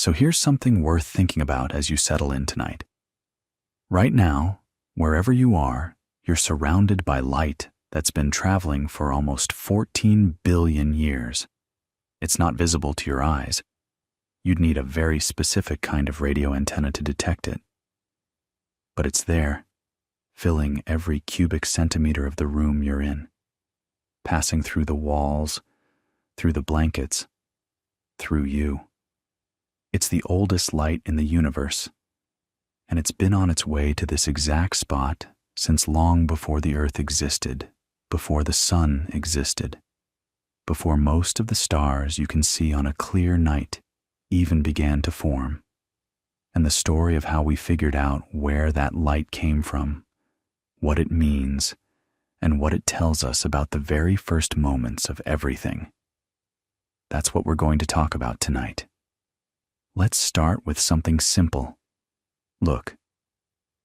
So here's something worth thinking about as you settle in tonight. Right now, wherever you are, you're surrounded by light that's been traveling for almost 14 billion years. It's not visible to your eyes. You'd need a very specific kind of radio antenna to detect it. But it's there, filling every cubic centimeter of the room you're in, passing through the walls, through the blankets, through you. It's the oldest light in the universe, and it's been on its way to this exact spot since long before the Earth existed, before the sun existed, before most of the stars you can see on a clear night even began to form. And the story of how we figured out where that light came from, what it means, and what it tells us about the very first moments of everything. That's what we're going to talk about tonight. Let's start with something simple. Look.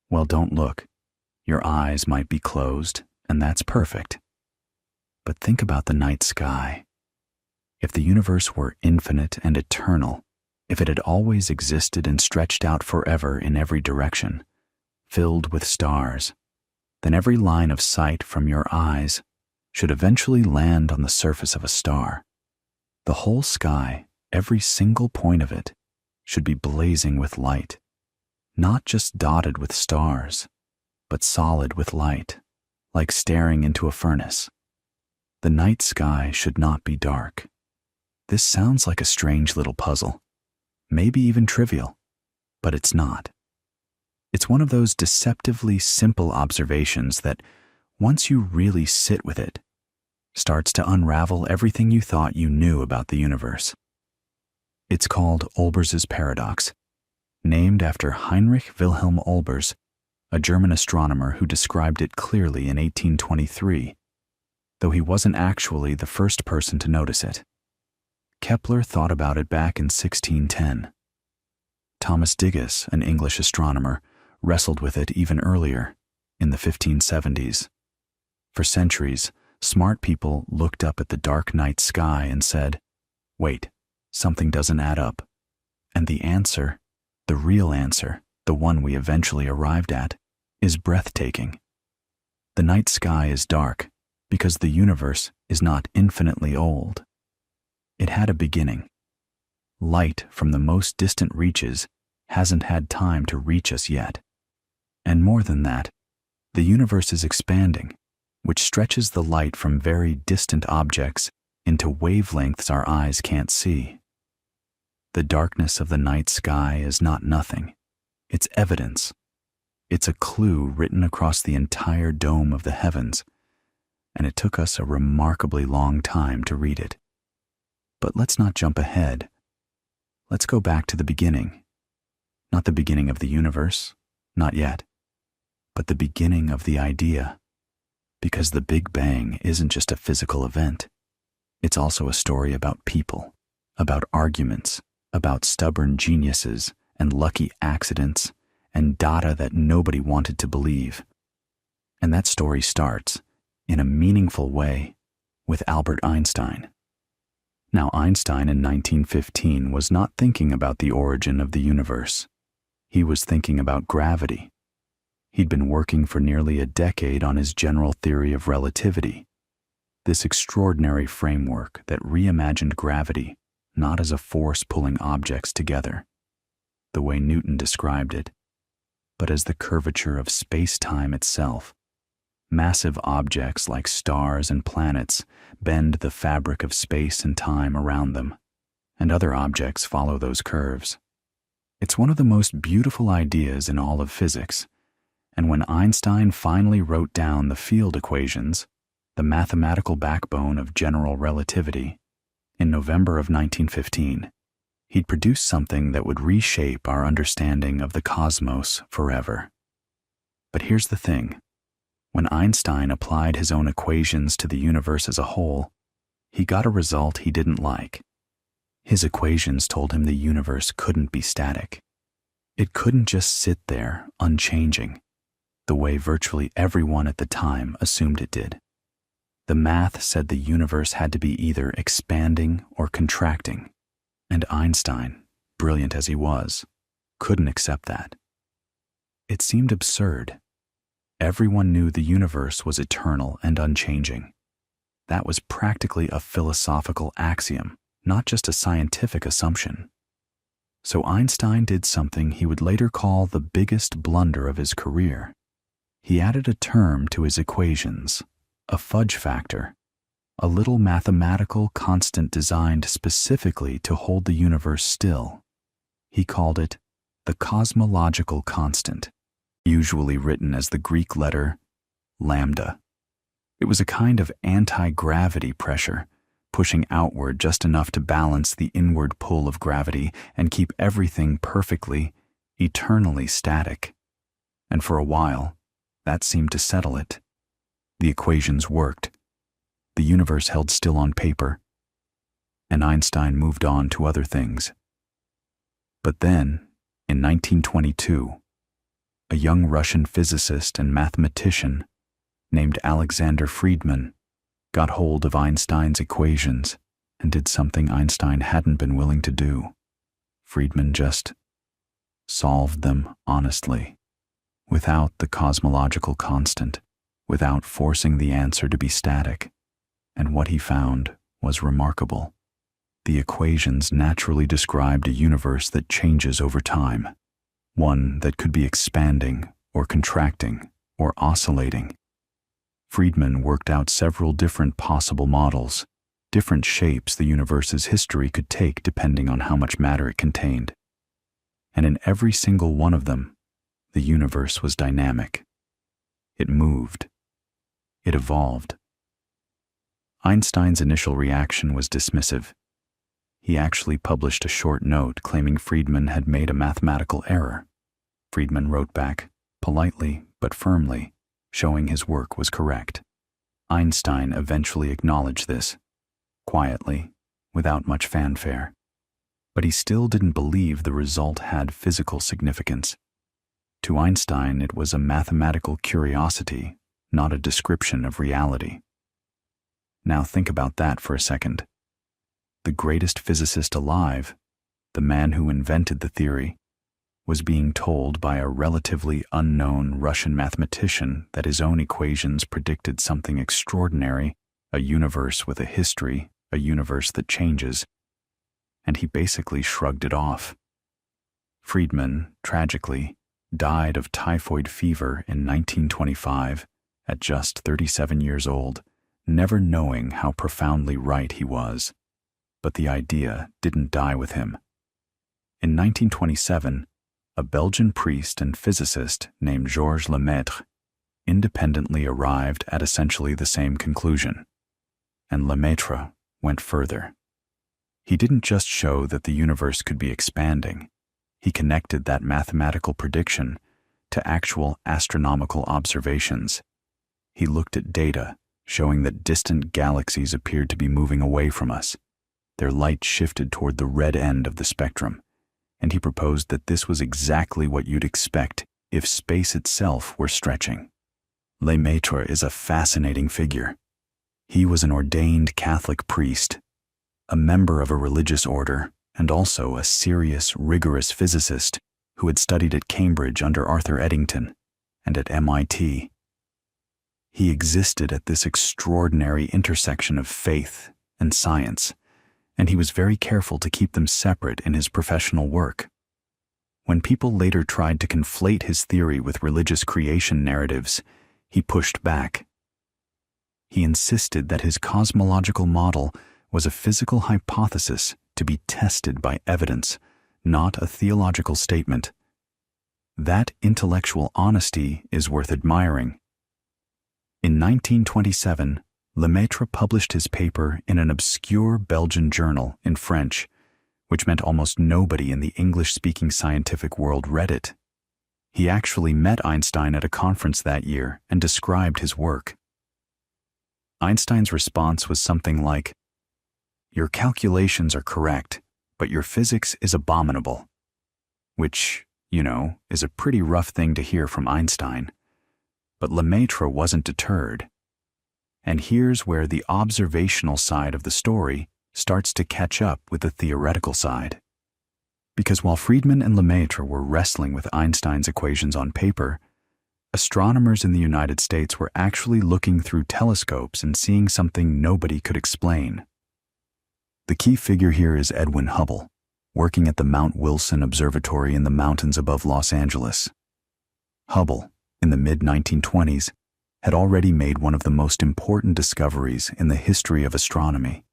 Well, don't look. Your eyes might be closed, and that's perfect. But think about the night sky. If the universe were infinite and eternal, if it had always existed and stretched out forever in every direction, filled with stars, then every line of sight from your eyes should eventually land on the surface of a star. The whole sky, every single point of it, should be blazing with light, not just dotted with stars, but solid with light, like staring into a furnace. The night sky should not be dark. This sounds like a strange little puzzle, maybe even trivial, but it's not. It's one of those deceptively simple observations that, once you really sit with it, starts to unravel everything you thought you knew about the universe. It's called Olbers's paradox, named after Heinrich Wilhelm Olbers, a German astronomer who described it clearly in 1823, though he wasn't actually the first person to notice it. Kepler thought about it back in 1610. Thomas Digges, an English astronomer, wrestled with it even earlier, in the 1570s. For centuries, smart people looked up at the dark night sky and said, "Wait, something doesn't add up." And the answer, the real answer, the one we eventually arrived at, is breathtaking. The night sky is dark because the universe is not infinitely old. It had a beginning. Light from the most distant reaches hasn't had time to reach us yet. And more than that, the universe is expanding, which stretches the light from very distant objects into wavelengths our eyes can't see. The darkness of the night sky is not nothing. It's evidence. It's a clue written across the entire dome of the heavens, and it took us a remarkably long time to read it. But let's not jump ahead. Let's go back to the beginning. Not the beginning of the universe, not yet, but the beginning of the idea. Because the Big Bang isn't just a physical event. It's also a story about people, about arguments, about stubborn geniuses and lucky accidents and data that nobody wanted to believe. And that story starts, in a meaningful way, with Albert Einstein. Now, Einstein in 1915 was not thinking about the origin of the universe. He was thinking about gravity. He'd been working for nearly a decade on his general theory of relativity, this extraordinary framework that reimagined gravity not as a force pulling objects together, the way Newton described it, but as the curvature of space-time itself. Massive objects like stars and planets bend the fabric of space and time around them, and other objects follow those curves. It's one of the most beautiful ideas in all of physics, and when Einstein finally wrote down the field equations, the mathematical backbone of general relativity, in November of 1915, he'd produced something that would reshape our understanding of the cosmos forever. But here's the thing. When Einstein applied his own equations to the universe as a whole, he got a result he didn't like. His equations told him the universe couldn't be static. It couldn't just sit there, unchanging, the way virtually everyone at the time assumed it did. The math said the universe had to be either expanding or contracting, and Einstein, brilliant as he was, couldn't accept that. It seemed absurd. Everyone knew the universe was eternal and unchanging. That was practically a philosophical axiom, not just a scientific assumption. So Einstein did something he would later call the biggest blunder of his career. He added a term to his equations, a fudge factor, a little mathematical constant designed specifically to hold the universe still. He called it the cosmological constant, usually written as the Greek letter lambda. It was a kind of anti-gravity pressure, pushing outward just enough to balance the inward pull of gravity and keep everything perfectly, eternally static. And for a while, that seemed to settle it. The equations worked. The universe held still on paper, and Einstein moved on to other things. But then, in 1922, a young Russian physicist and mathematician named Alexander Friedmann got hold of Einstein's equations and did something Einstein hadn't been willing to do. Friedmann just solved them honestly, without the cosmological constant, without forcing the answer to be static. And what he found was remarkable. The equations naturally described a universe that changes over time, one that could be expanding or contracting or oscillating. Friedmann worked out several different possible models, different shapes the universe's history could take depending on how much matter it contained. And in every single one of them, the universe was dynamic. It moved. It evolved. Einstein's initial reaction was dismissive. He actually published a short note claiming Friedmann had made a mathematical error. Friedmann wrote back, politely but firmly, showing his work was correct. Einstein eventually acknowledged this, quietly, without much fanfare. But he still didn't believe the result had physical significance. To Einstein, it was a mathematical curiosity, not a description of reality. Now think about that for a second. The greatest physicist alive, the man who invented the theory, was being told by a relatively unknown Russian mathematician that his own equations predicted something extraordinary, a universe with a history, a universe that changes, and he basically shrugged it off. Friedmann, tragically, died of typhoid fever in 1925 at just 37 years old, never knowing how profoundly right he was. But the idea didn't die with him. In 1927, a Belgian priest and physicist named Georges Lemaître independently arrived at essentially the same conclusion. And Lemaître went further. He didn't just show that the universe could be expanding. He connected that mathematical prediction to actual astronomical observations. He looked at data showing that distant galaxies appeared to be moving away from us. Their light shifted toward the red end of the spectrum, and he proposed that this was exactly what you'd expect if space itself were stretching. Lemaître is a fascinating figure. He was an ordained Catholic priest, a member of a religious order, and also a serious, rigorous physicist who had studied at Cambridge under Arthur Eddington and at MIT. He existed at this extraordinary intersection of faith and science, and he was very careful to keep them separate in his professional work. When people later tried to conflate his theory with religious creation narratives, he pushed back. He insisted that his cosmological model was a physical hypothesis to be tested by evidence, not a theological statement. That intellectual honesty is worth admiring. In 1927, Lemaître published his paper in an obscure Belgian journal in French, which meant almost nobody in the English-speaking scientific world read it. He actually met Einstein at a conference that year and described his work. Einstein's response was something like, "Your calculations are correct, but your physics is abominable," which, is a pretty rough thing to hear from Einstein. But Lemaître wasn't deterred. And here's where the observational side of the story starts to catch up with the theoretical side. Because while Friedman and Lemaître were wrestling with Einstein's equations on paper, astronomers in the United States were actually looking through telescopes and seeing something nobody could explain. The key figure here is Edwin Hubble, working at the Mount Wilson Observatory in the mountains above Los Angeles. Hubble, in the mid-1920s, had already made one of the most important discoveries in the history of astronomy.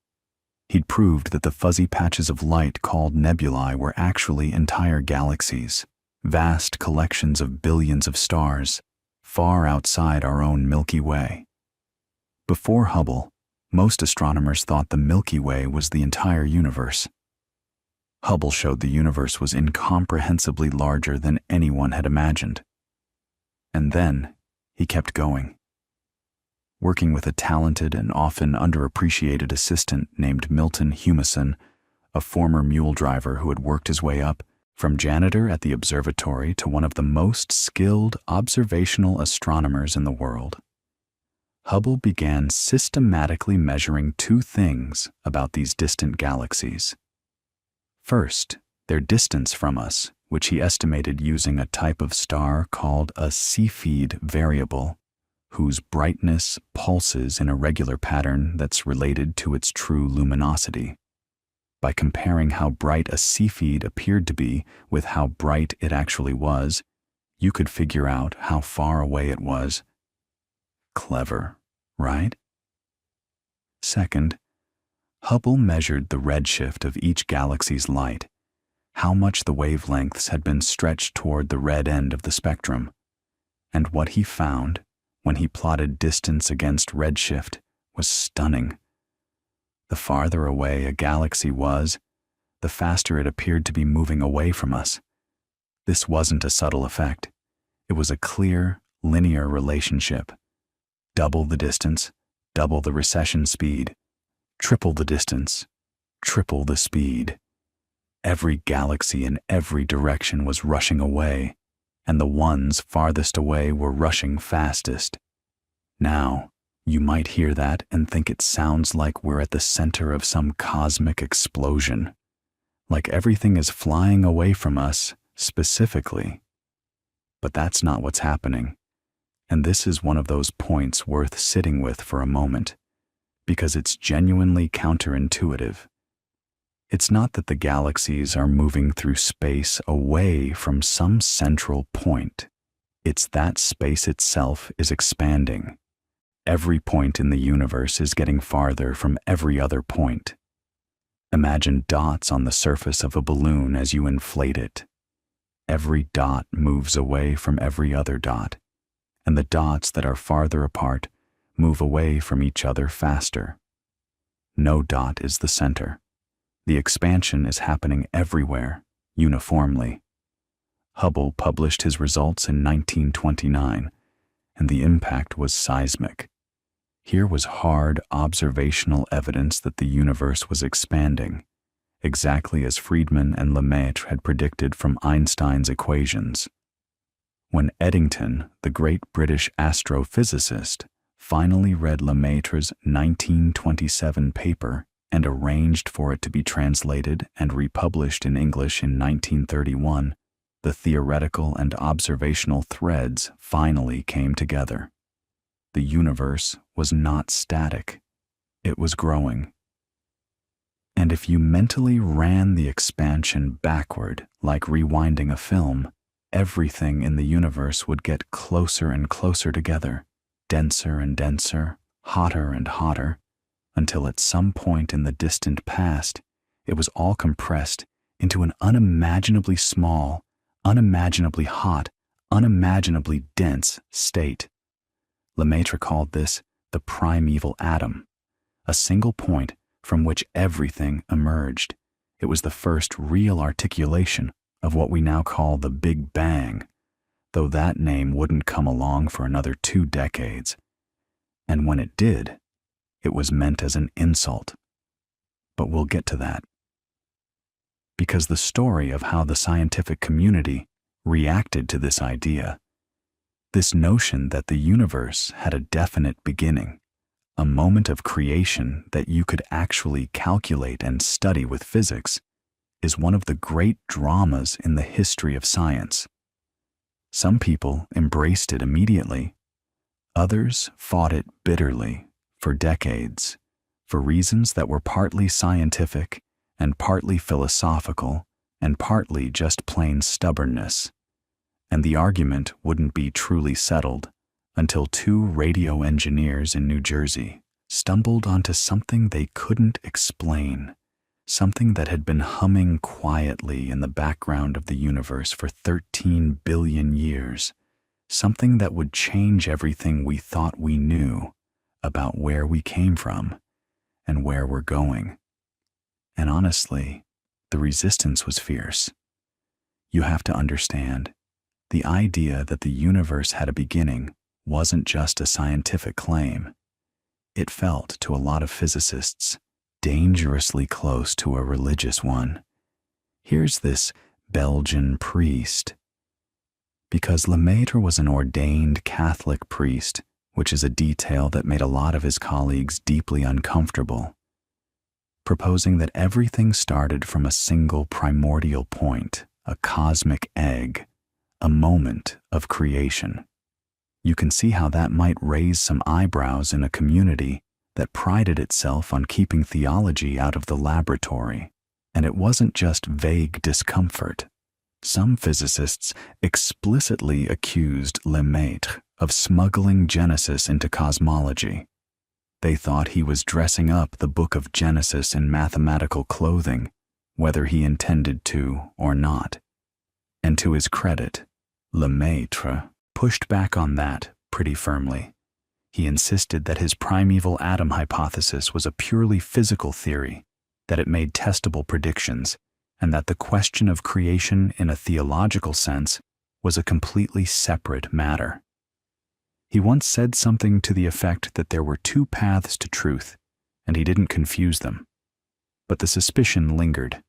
He'd proved that the fuzzy patches of light called nebulae were actually entire galaxies, vast collections of billions of stars, far outside our own Milky Way. Before Hubble, most astronomers thought the Milky Way was the entire universe. Hubble showed the universe was incomprehensibly larger than anyone had imagined. And then he kept going. Working with a talented and often underappreciated assistant named Milton Humason, a former mule driver who had worked his way up from janitor at the observatory to one of the most skilled observational astronomers in the world, Hubble began systematically measuring two things about these distant galaxies. First, their distance from us, which he estimated using a type of star called a Cepheid variable, whose brightness pulses in a regular pattern that's related to its true luminosity. By comparing how bright a Cepheid appeared to be with how bright it actually was, you could figure out how far away it was. Clever, right? Second, Hubble measured the redshift of each galaxy's light, how much the wavelengths had been stretched toward the red end of the spectrum. And what he found, when he plotted distance against redshift, was stunning. The farther away a galaxy was, the faster it appeared to be moving away from us. This wasn't a subtle effect. It was a clear, linear relationship. Double the distance, double the recession speed. Triple the distance, triple the speed. Every galaxy in every direction was rushing away, and the ones farthest away were rushing fastest. Now, you might hear that and think it sounds like we're at the center of some cosmic explosion, like everything is flying away from us specifically. But that's not what's happening, and this is one of those points worth sitting with for a moment, because it's genuinely counterintuitive. It's not that the galaxies are moving through space away from some central point. It's that space itself is expanding. Every point in the universe is getting farther from every other point. Imagine dots on the surface of a balloon as you inflate it. Every dot moves away from every other dot, and the dots that are farther apart move away from each other faster. No dot is the center. The expansion is happening everywhere, uniformly. Hubble published his results in 1929, and the impact was seismic. Here was hard observational evidence that the universe was expanding, exactly as Friedman and Lemaître had predicted from Einstein's equations. When Eddington, the great British astrophysicist, finally read Lemaître's 1927 paper and arranged for it to be translated and republished in English in 1931, the theoretical and observational threads finally came together. The universe was not static. It was growing. And if you mentally ran the expansion backward, like rewinding a film, everything in the universe would get closer and closer together, denser and denser, hotter and hotter, until at some point in the distant past, it was all compressed into an unimaginably small, unimaginably hot, unimaginably dense state. Lemaître called this the primeval atom, a single point from which everything emerged. It was the first real articulation of what we now call the Big Bang, though that name wouldn't come along for another 2 decades. And when it did, it was meant as an insult. But we'll get to that. Because the story of how the scientific community reacted to this idea, this notion that the universe had a definite beginning, a moment of creation that you could actually calculate and study with physics, is one of the great dramas in the history of science. Some people embraced it immediately. Others fought it bitterly for decades, for reasons that were partly scientific and partly philosophical and partly just plain stubbornness. And the argument wouldn't be truly settled until two radio engineers in New Jersey stumbled onto something they couldn't explain, something that had been humming quietly in the background of the universe for 13 billion years, something that would change everything we thought we knew about where we came from and where we're going. And honestly, the resistance was fierce. You have to understand, the idea that the universe had a beginning wasn't just a scientific claim. It felt, to a lot of physicists, dangerously close to a religious one. Here's this Belgian priest. Because Lemaître was an ordained Catholic priest, which is a detail that made a lot of his colleagues deeply uncomfortable, proposing that everything started from a single primordial point, a cosmic egg, a moment of creation. You can see how that might raise some eyebrows in a community that prided itself on keeping theology out of the laboratory. And it wasn't just vague discomfort. Some physicists explicitly accused Lemaître of smuggling Genesis into cosmology. They thought he was dressing up the book of Genesis in mathematical clothing, whether he intended to or not. And to his credit, Lemaître pushed back on that pretty firmly. He insisted that his primeval atom hypothesis was a purely physical theory, that it made testable predictions, and that the question of creation in a theological sense was a completely separate matter. He once said something to the effect that there were two paths to truth, and he didn't confuse them. But the suspicion lingered.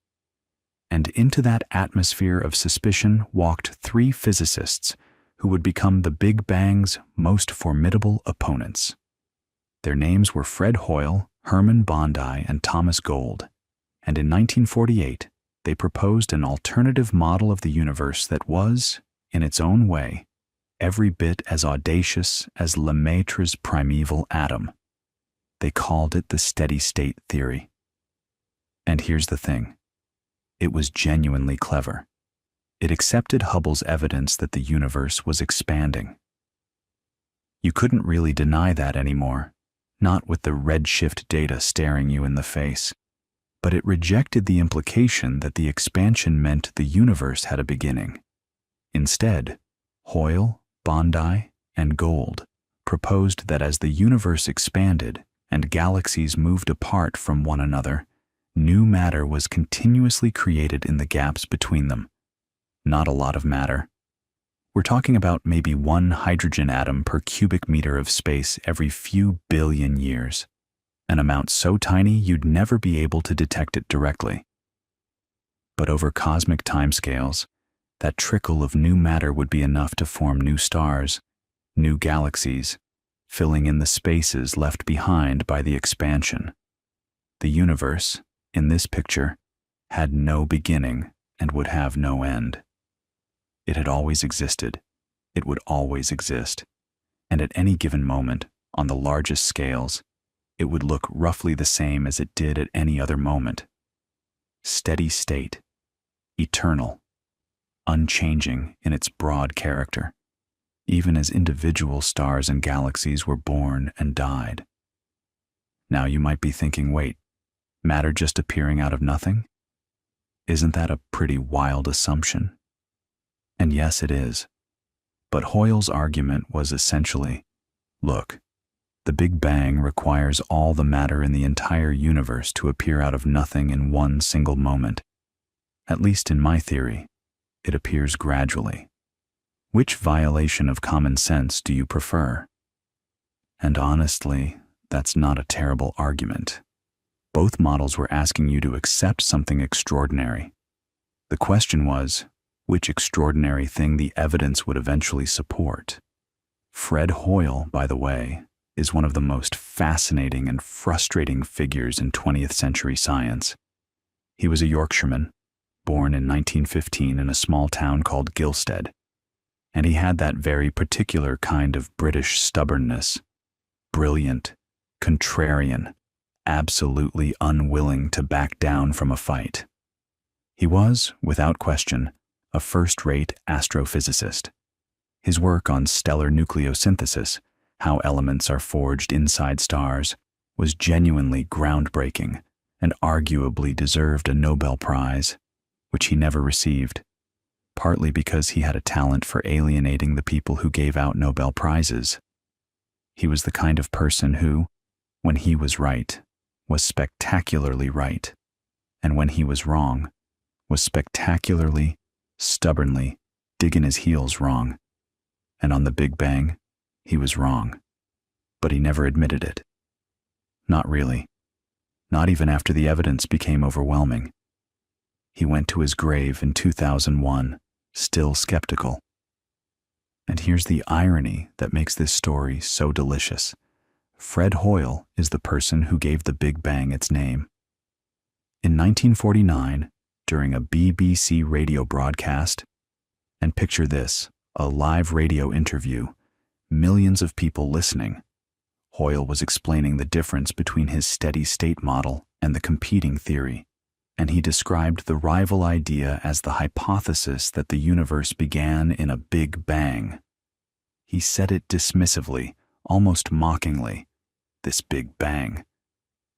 And into that atmosphere of suspicion walked three physicists who would become the Big Bang's most formidable opponents. Their names were Fred Hoyle, Hermann Bondi, and Thomas Gold. And in 1948, they proposed an alternative model of the universe that was, in its own way, every bit as audacious as Lemaître's primeval atom. They called it the steady-state theory. And here's the thing. It was genuinely clever. It accepted Hubble's evidence that the universe was expanding. You couldn't really deny that anymore, not with the redshift data staring you in the face. But it rejected the implication that the expansion meant the universe had a beginning. Instead, Hoyle, Bondi, and Gold proposed that as the universe expanded and galaxies moved apart from one another, new matter was continuously created in the gaps between them. Not a lot of matter. We're talking about maybe one hydrogen atom per cubic meter of space every few billion years, an amount so tiny you'd never be able to detect it directly. But over cosmic timescales, that trickle of new matter would be enough to form new stars, new galaxies, filling in the spaces left behind by the expansion. The universe, in this picture, had no beginning and would have no end. It had always existed. It would always exist. And at any given moment, on the largest scales, it would look roughly the same as it did at any other moment. Steady state, eternal, unchanging in its broad character, even as individual stars and galaxies were born and died. Now you might be thinking, wait, matter just appearing out of nothing? Isn't that a pretty wild assumption? And yes, it is. But Hoyle's argument was essentially, look, the Big Bang requires all the matter in the entire universe to appear out of nothing in one single moment. At least in my theory, it appears gradually. Which violation of common sense do you prefer? And honestly, that's not a terrible argument. Both models were asking you to accept something extraordinary. The question was, which extraordinary thing the evidence would eventually support. Fred Hoyle, by the way, is one of the most fascinating and frustrating figures in 20th century science. He was a Yorkshireman, born in 1915 in a small town called Gilstead, and he had that very particular kind of British stubbornness, brilliant, contrarian, absolutely unwilling to back down from a fight. He was, without question, a first-rate astrophysicist. His work on stellar nucleosynthesis, how elements are forged inside stars, was genuinely groundbreaking and arguably deserved a Nobel Prize, which he never received, partly because he had a talent for alienating the people who gave out Nobel Prizes. He was the kind of person who, when he was right, was spectacularly right, and when he was wrong, was spectacularly, stubbornly digging his heels wrong. And on the Big Bang, he was wrong. But he never admitted it. Not really. Not even after the evidence became overwhelming. He went to his grave in 2001, still skeptical. And here's the irony that makes this story so delicious. Fred Hoyle is the person who gave the Big Bang its name. In 1949, during a BBC radio broadcast, and picture this, a live radio interview, millions of people listening, Hoyle was explaining the difference between his steady-state model and the competing theory, and he described the rival idea as the hypothesis that the universe began in a Big Bang. He said it dismissively, almost mockingly, this Big Bang,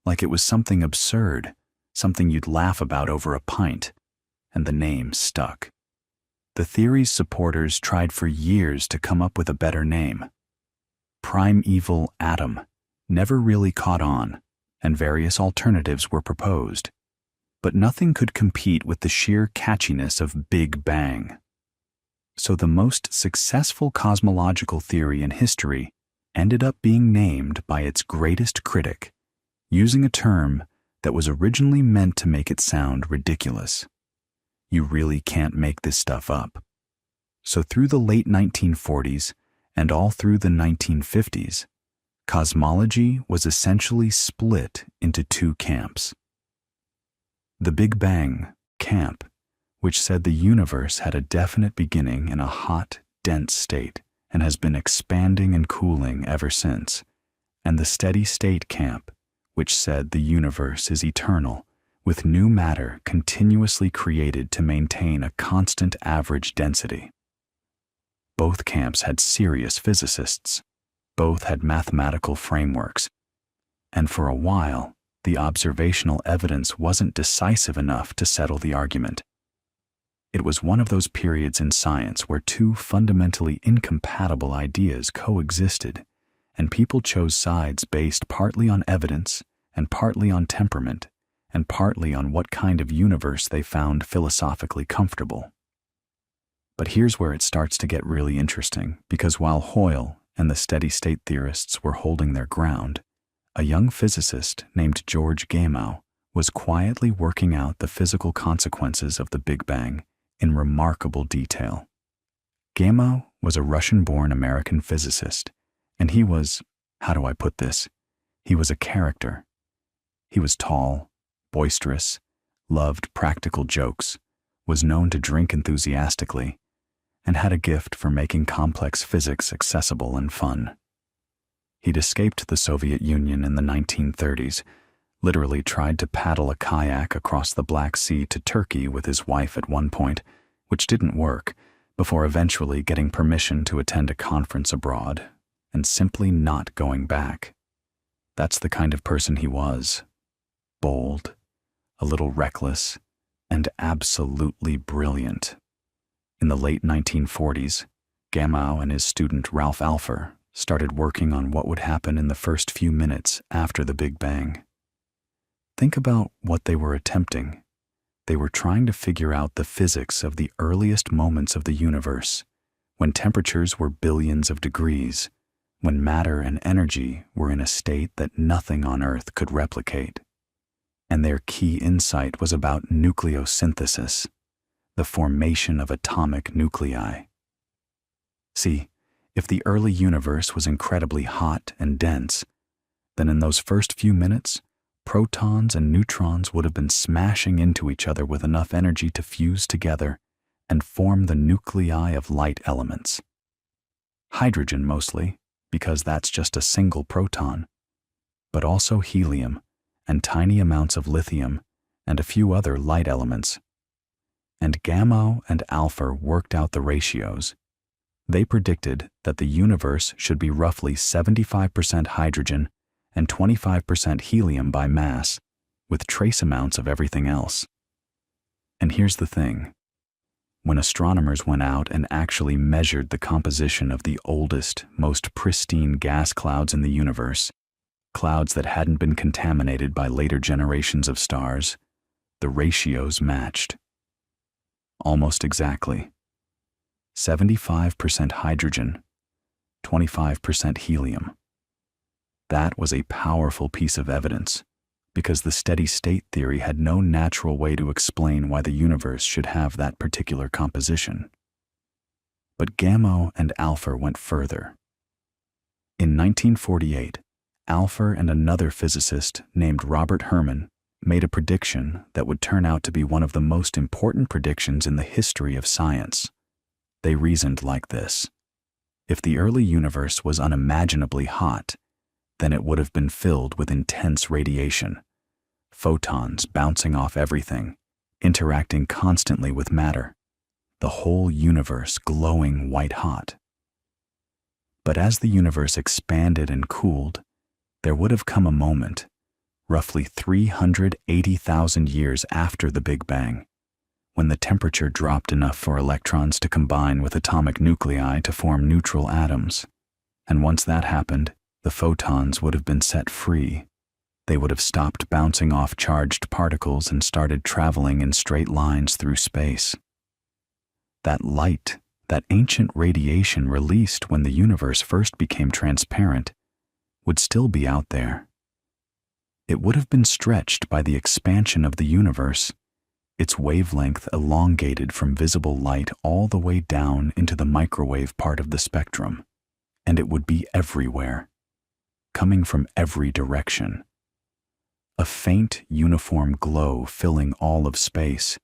like it was something absurd, something you'd laugh about over a pint, and the name stuck. The theory's supporters tried for years to come up with a better name. Primeval atom never really caught on, and various alternatives were proposed. But nothing could compete with the sheer catchiness of Big Bang. So the most successful cosmological theory in history ended up being named by its greatest critic, using a term that was originally meant to make it sound ridiculous. You really can't make this stuff up. So through the late 1940s and all through the 1950s, cosmology was essentially split into two camps. The Big Bang camp, which said the universe had a definite beginning in a hot, dense state and has been expanding and cooling ever since, and the steady-state camp, which said the universe is eternal, with new matter continuously created to maintain a constant average density. Both camps had serious physicists. Both had mathematical frameworks. And for a while, the observational evidence wasn't decisive enough to settle the argument. It was one of those periods in science where two fundamentally incompatible ideas coexisted, and people chose sides based partly on evidence and partly on temperament, and partly on what kind of universe they found philosophically comfortable. But here's where it starts to get really interesting, because while Hoyle and the steady-state theorists were holding their ground, a young physicist named George Gamow was quietly working out the physical consequences of the Big Bang in remarkable detail. Gamow was a Russian-born American physicist, and he was, how do I put this? He was a character. He was tall, boisterous, loved practical jokes, was known to drink enthusiastically, and had a gift for making complex physics accessible and fun. He'd escaped the Soviet Union in the 1930s, literally tried to paddle a kayak across the Black Sea to Turkey with his wife at one point, which didn't work, before eventually getting permission to attend a conference abroad, and simply not going back. That's the kind of person he was. Bold, a little reckless, and absolutely brilliant. In the late 1940s, Gamow and his student Ralph Alpher started working on what would happen in the first few minutes after the Big Bang. Think about what they were attempting. They were trying to figure out the physics of the earliest moments of the universe, when temperatures were billions of degrees, when matter and energy were in a state that nothing on Earth could replicate. And their key insight was about nucleosynthesis, the formation of atomic nuclei. See, if the early universe was incredibly hot and dense, then in those first few minutes, protons and neutrons would have been smashing into each other with enough energy to fuse together and form the nuclei of light elements. Hydrogen mostly, because that's just a single proton, but also helium and tiny amounts of lithium and a few other light elements. And Gamow and Alpher worked out the ratios. They predicted that the universe should be roughly 75% hydrogen and 25% helium by mass, with trace amounts of everything else. And here's the thing. When astronomers went out and actually measured the composition of the oldest, most pristine gas clouds in the universe, clouds that hadn't been contaminated by later generations of stars, the ratios matched. Almost exactly. 75% hydrogen, 25% helium. That was a powerful piece of evidence, because the steady-state theory had no natural way to explain why the universe should have that particular composition. But Gamow and Alpher went further. In 1948, Alpher and another physicist named Robert Herman made a prediction that would turn out to be one of the most important predictions in the history of science. They reasoned like this. If the early universe was unimaginably hot, then it would have been filled with intense radiation, photons bouncing off everything, interacting constantly with matter, the whole universe glowing white-hot. But as the universe expanded and cooled, there would have come a moment, roughly 380,000 years after the Big Bang, when the temperature dropped enough for electrons to combine with atomic nuclei to form neutral atoms. And once that happened, the photons would have been set free. They would have stopped bouncing off charged particles and started traveling in straight lines through space. That light, that ancient radiation released when the universe first became transparent, would still be out there. It would have been stretched by the expansion of the universe, its wavelength elongated from visible light all the way down into the microwave part of the spectrum, and it would be everywhere, coming from every direction. A faint, uniform glow filling all of space,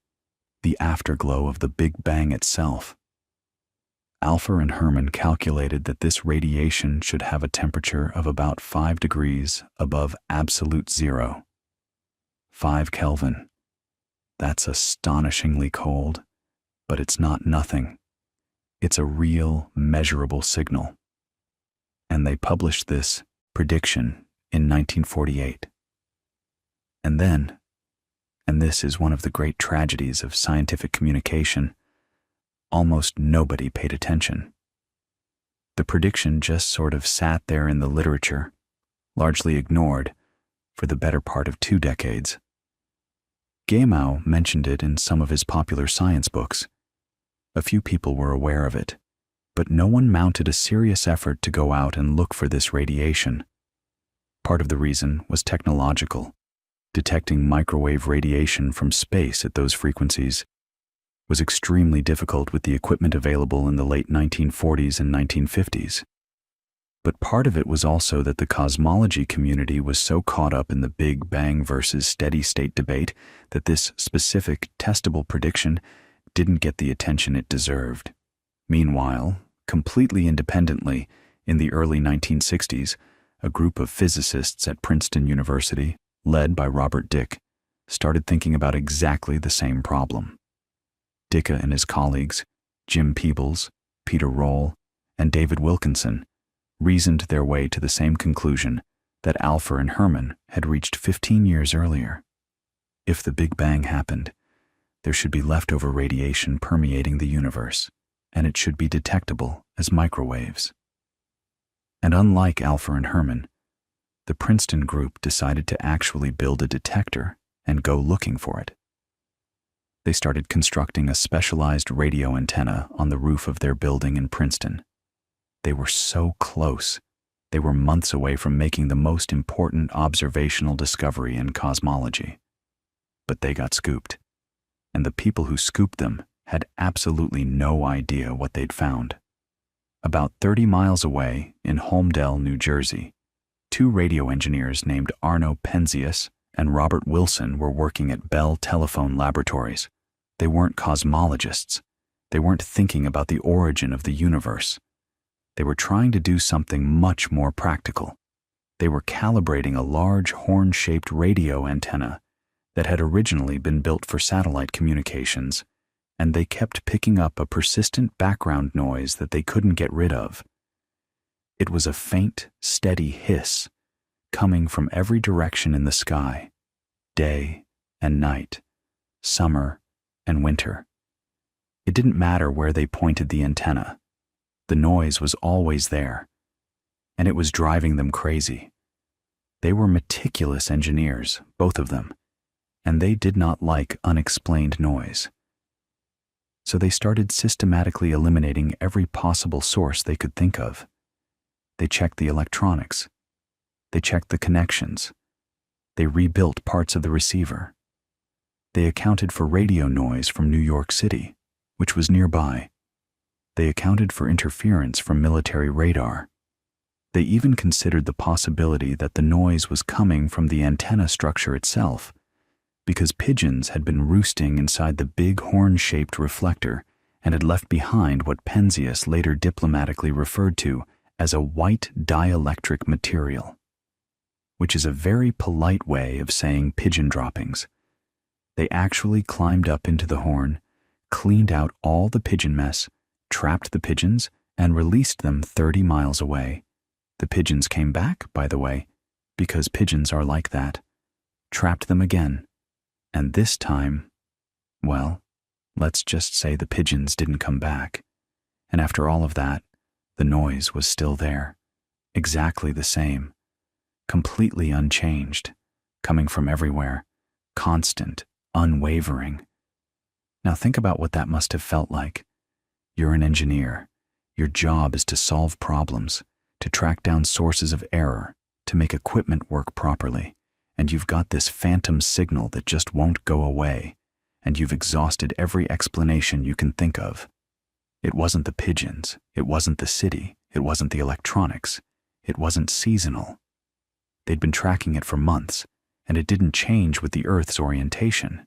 the afterglow of the Big Bang itself. Alpher and Herman calculated that this radiation should have a temperature of about 5 degrees above absolute zero. 5 Kelvin. That's astonishingly cold, but it's not nothing. It's a real, measurable signal. And they published this prediction in 1948. And then, and this is one of the great tragedies of scientific communication, almost nobody paid attention. The prediction just sort of sat there in the literature, largely ignored, for the better part of 2 decades. Gamow mentioned it in some of his popular science books. A few people were aware of it, but no one mounted a serious effort to go out and look for this radiation. Part of the reason was technological. Detecting microwave radiation from space at those frequencies was extremely difficult with the equipment available in the late 1940s and 1950s. But part of it was also that the cosmology community was so caught up in the Big Bang versus steady-state debate that this specific, testable prediction didn't get the attention it deserved. Meanwhile, completely independently, in the early 1960s, a group of physicists at Princeton University, led by Robert Dicke, started thinking about exactly the same problem. Dicke and his colleagues, Jim Peebles, Peter Roll, and David Wilkinson, reasoned their way to the same conclusion that Alpher and Herman had reached 15 years earlier. If the Big Bang happened, there should be leftover radiation permeating the universe, and it should be detectable as microwaves. And unlike Alpher and Herman, the Princeton group decided to actually build a detector and go looking for it. They started constructing a specialized radio antenna on the roof of their building in Princeton. They were so close. They were months away from making the most important observational discovery in cosmology. But they got scooped, and the people who scooped them had absolutely no idea what they'd found. About 30 miles away, in Holmdel, New Jersey, 2 radio engineers named Arno Penzias and Robert Wilson were working at Bell Telephone Laboratories. They weren't cosmologists. They weren't thinking about the origin of the universe. They were trying to do something much more practical. They were calibrating a large horn-shaped radio antenna that had originally been built for satellite communications, and they kept picking up a persistent background noise that they couldn't get rid of. It was a faint, steady hiss coming from every direction in the sky, day and night, summer and winter. It didn't matter where they pointed the antenna. The noise was always there, and it was driving them crazy. They were meticulous engineers, both of them, and they did not like unexplained noise. So they started systematically eliminating every possible source they could think of. They checked the electronics. They checked the connections. They rebuilt parts of the receiver. They accounted for radio noise from New York City, which was nearby. They accounted for interference from military radar. They even considered the possibility that the noise was coming from the antenna structure itself, because pigeons had been roosting inside the big horn-shaped reflector and had left behind what Penzias later diplomatically referred to as a white dielectric material, which is a very polite way of saying pigeon droppings. They actually climbed up into the horn, cleaned out all the pigeon mess, trapped the pigeons, and released them 30 miles away. The pigeons came back, by the way, because pigeons are like that. Trapped them again. And this time, well, let's just say the pigeons didn't come back. And after all of that, the noise was still there. Exactly the same. Completely unchanged. Coming from everywhere. Constant. Unwavering. Now think about what that must have felt like. You're an engineer. Your job is to solve problems, to track down sources of error, to make equipment work properly, and you've got this phantom signal that just won't go away, and you've exhausted every explanation you can think of. It wasn't the pigeons, it wasn't the city, it wasn't the electronics, it wasn't seasonal. They'd been tracking it for months, and it didn't change with the Earth's orientation.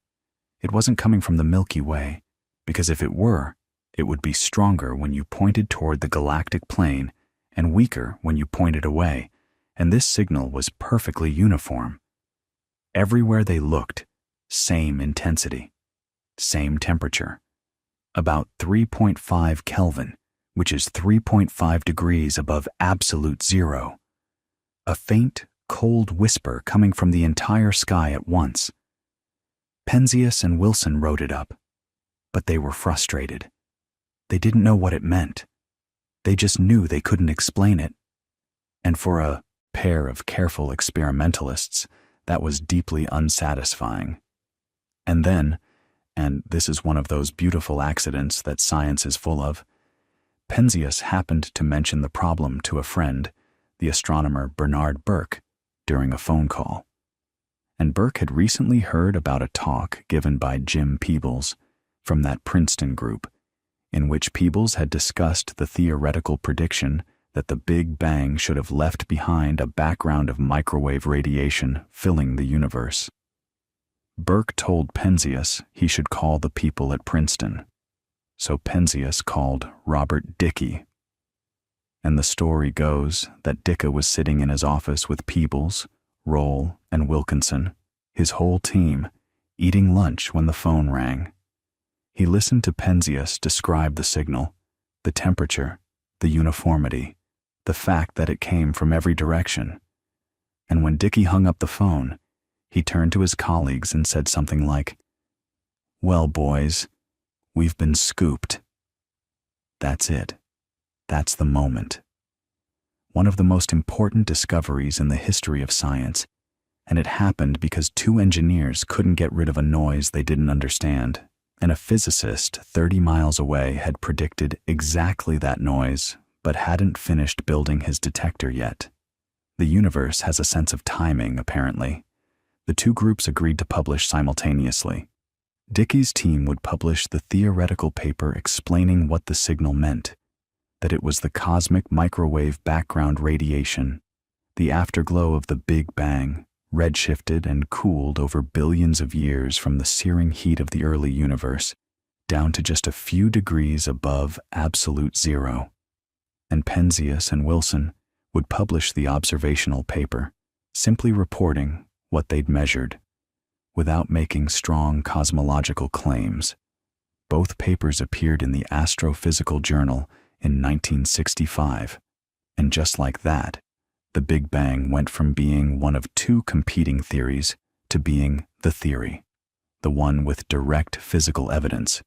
It wasn't coming from the Milky Way, because if it were, it would be stronger when you pointed toward the galactic plane and weaker when you pointed away, and this signal was perfectly uniform. Everywhere they looked, same intensity, same temperature, about 3.5 Kelvin, which is 3.5 degrees above absolute zero. A faint, cold whisper coming from the entire sky at once. Penzias and Wilson wrote it up, but they were frustrated. They didn't know what it meant. They just knew they couldn't explain it. And for a pair of careful experimentalists, that was deeply unsatisfying. And then, and this is one of those beautiful accidents that science is full of, Penzias happened to mention the problem to a friend, the astronomer Bernard Burke, during a phone call. And Burke had recently heard about a talk given by Jim Peebles from that Princeton group, in which Peebles had discussed the theoretical prediction that the Big Bang should have left behind a background of microwave radiation filling the universe. Burke told Penzias he should call the people at Princeton. So Penzias called Robert Dicke. And the story goes that Dicke was sitting in his office with Peebles, Roll, and Wilkinson, his whole team, eating lunch when the phone rang. He listened to Penzias describe the signal, the temperature, the uniformity, the fact that it came from every direction. And when Dicke hung up the phone, he turned to his colleagues and said something like, "Well, boys, we've been scooped." That's it. That's the moment. One of the most important discoveries in the history of science, and it happened because two engineers couldn't get rid of a noise they didn't understand, and a physicist 30 miles away had predicted exactly that noise, but hadn't finished building his detector yet. The universe has a sense of timing, apparently. The two groups agreed to publish simultaneously. Dicke's team would publish the theoretical paper explaining what the signal meant, that it was the cosmic microwave background radiation, the afterglow of the Big Bang, redshifted and cooled over billions of years from the searing heat of the early universe down to just a few degrees above absolute zero. And Penzias and Wilson would publish the observational paper, simply reporting what they'd measured, without making strong cosmological claims. Both papers appeared in the Astrophysical Journal in 1965, and just like that, the Big Bang went from being one of two competing theories to being the theory, the one with direct physical evidence.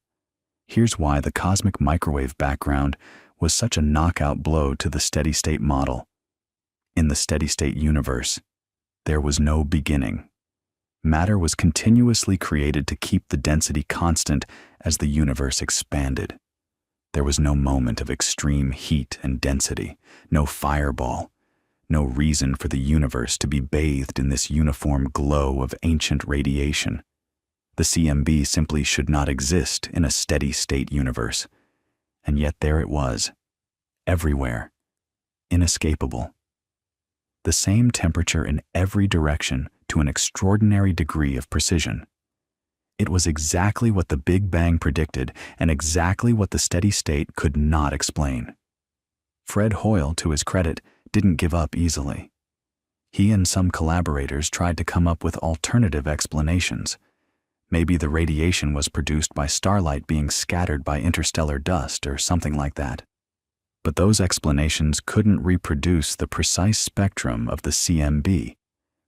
Here's why the cosmic microwave background was such a knockout blow to the steady-state model. In the steady-state universe, there was no beginning. Matter was continuously created to keep the density constant as the universe expanded. There was no moment of extreme heat and density, no fireball, no reason for the universe to be bathed in this uniform glow of ancient radiation. The CMB simply should not exist in a steady-state universe. And yet there it was, everywhere, inescapable. The same temperature in every direction to an extraordinary degree of precision. It was exactly what the Big Bang predicted and exactly what the steady state could not explain. Fred Hoyle, to his credit, didn't give up easily. He and some collaborators tried to come up with alternative explanations. Maybe the radiation was produced by starlight being scattered by interstellar dust or something like that. But those explanations couldn't reproduce the precise spectrum of the CMB,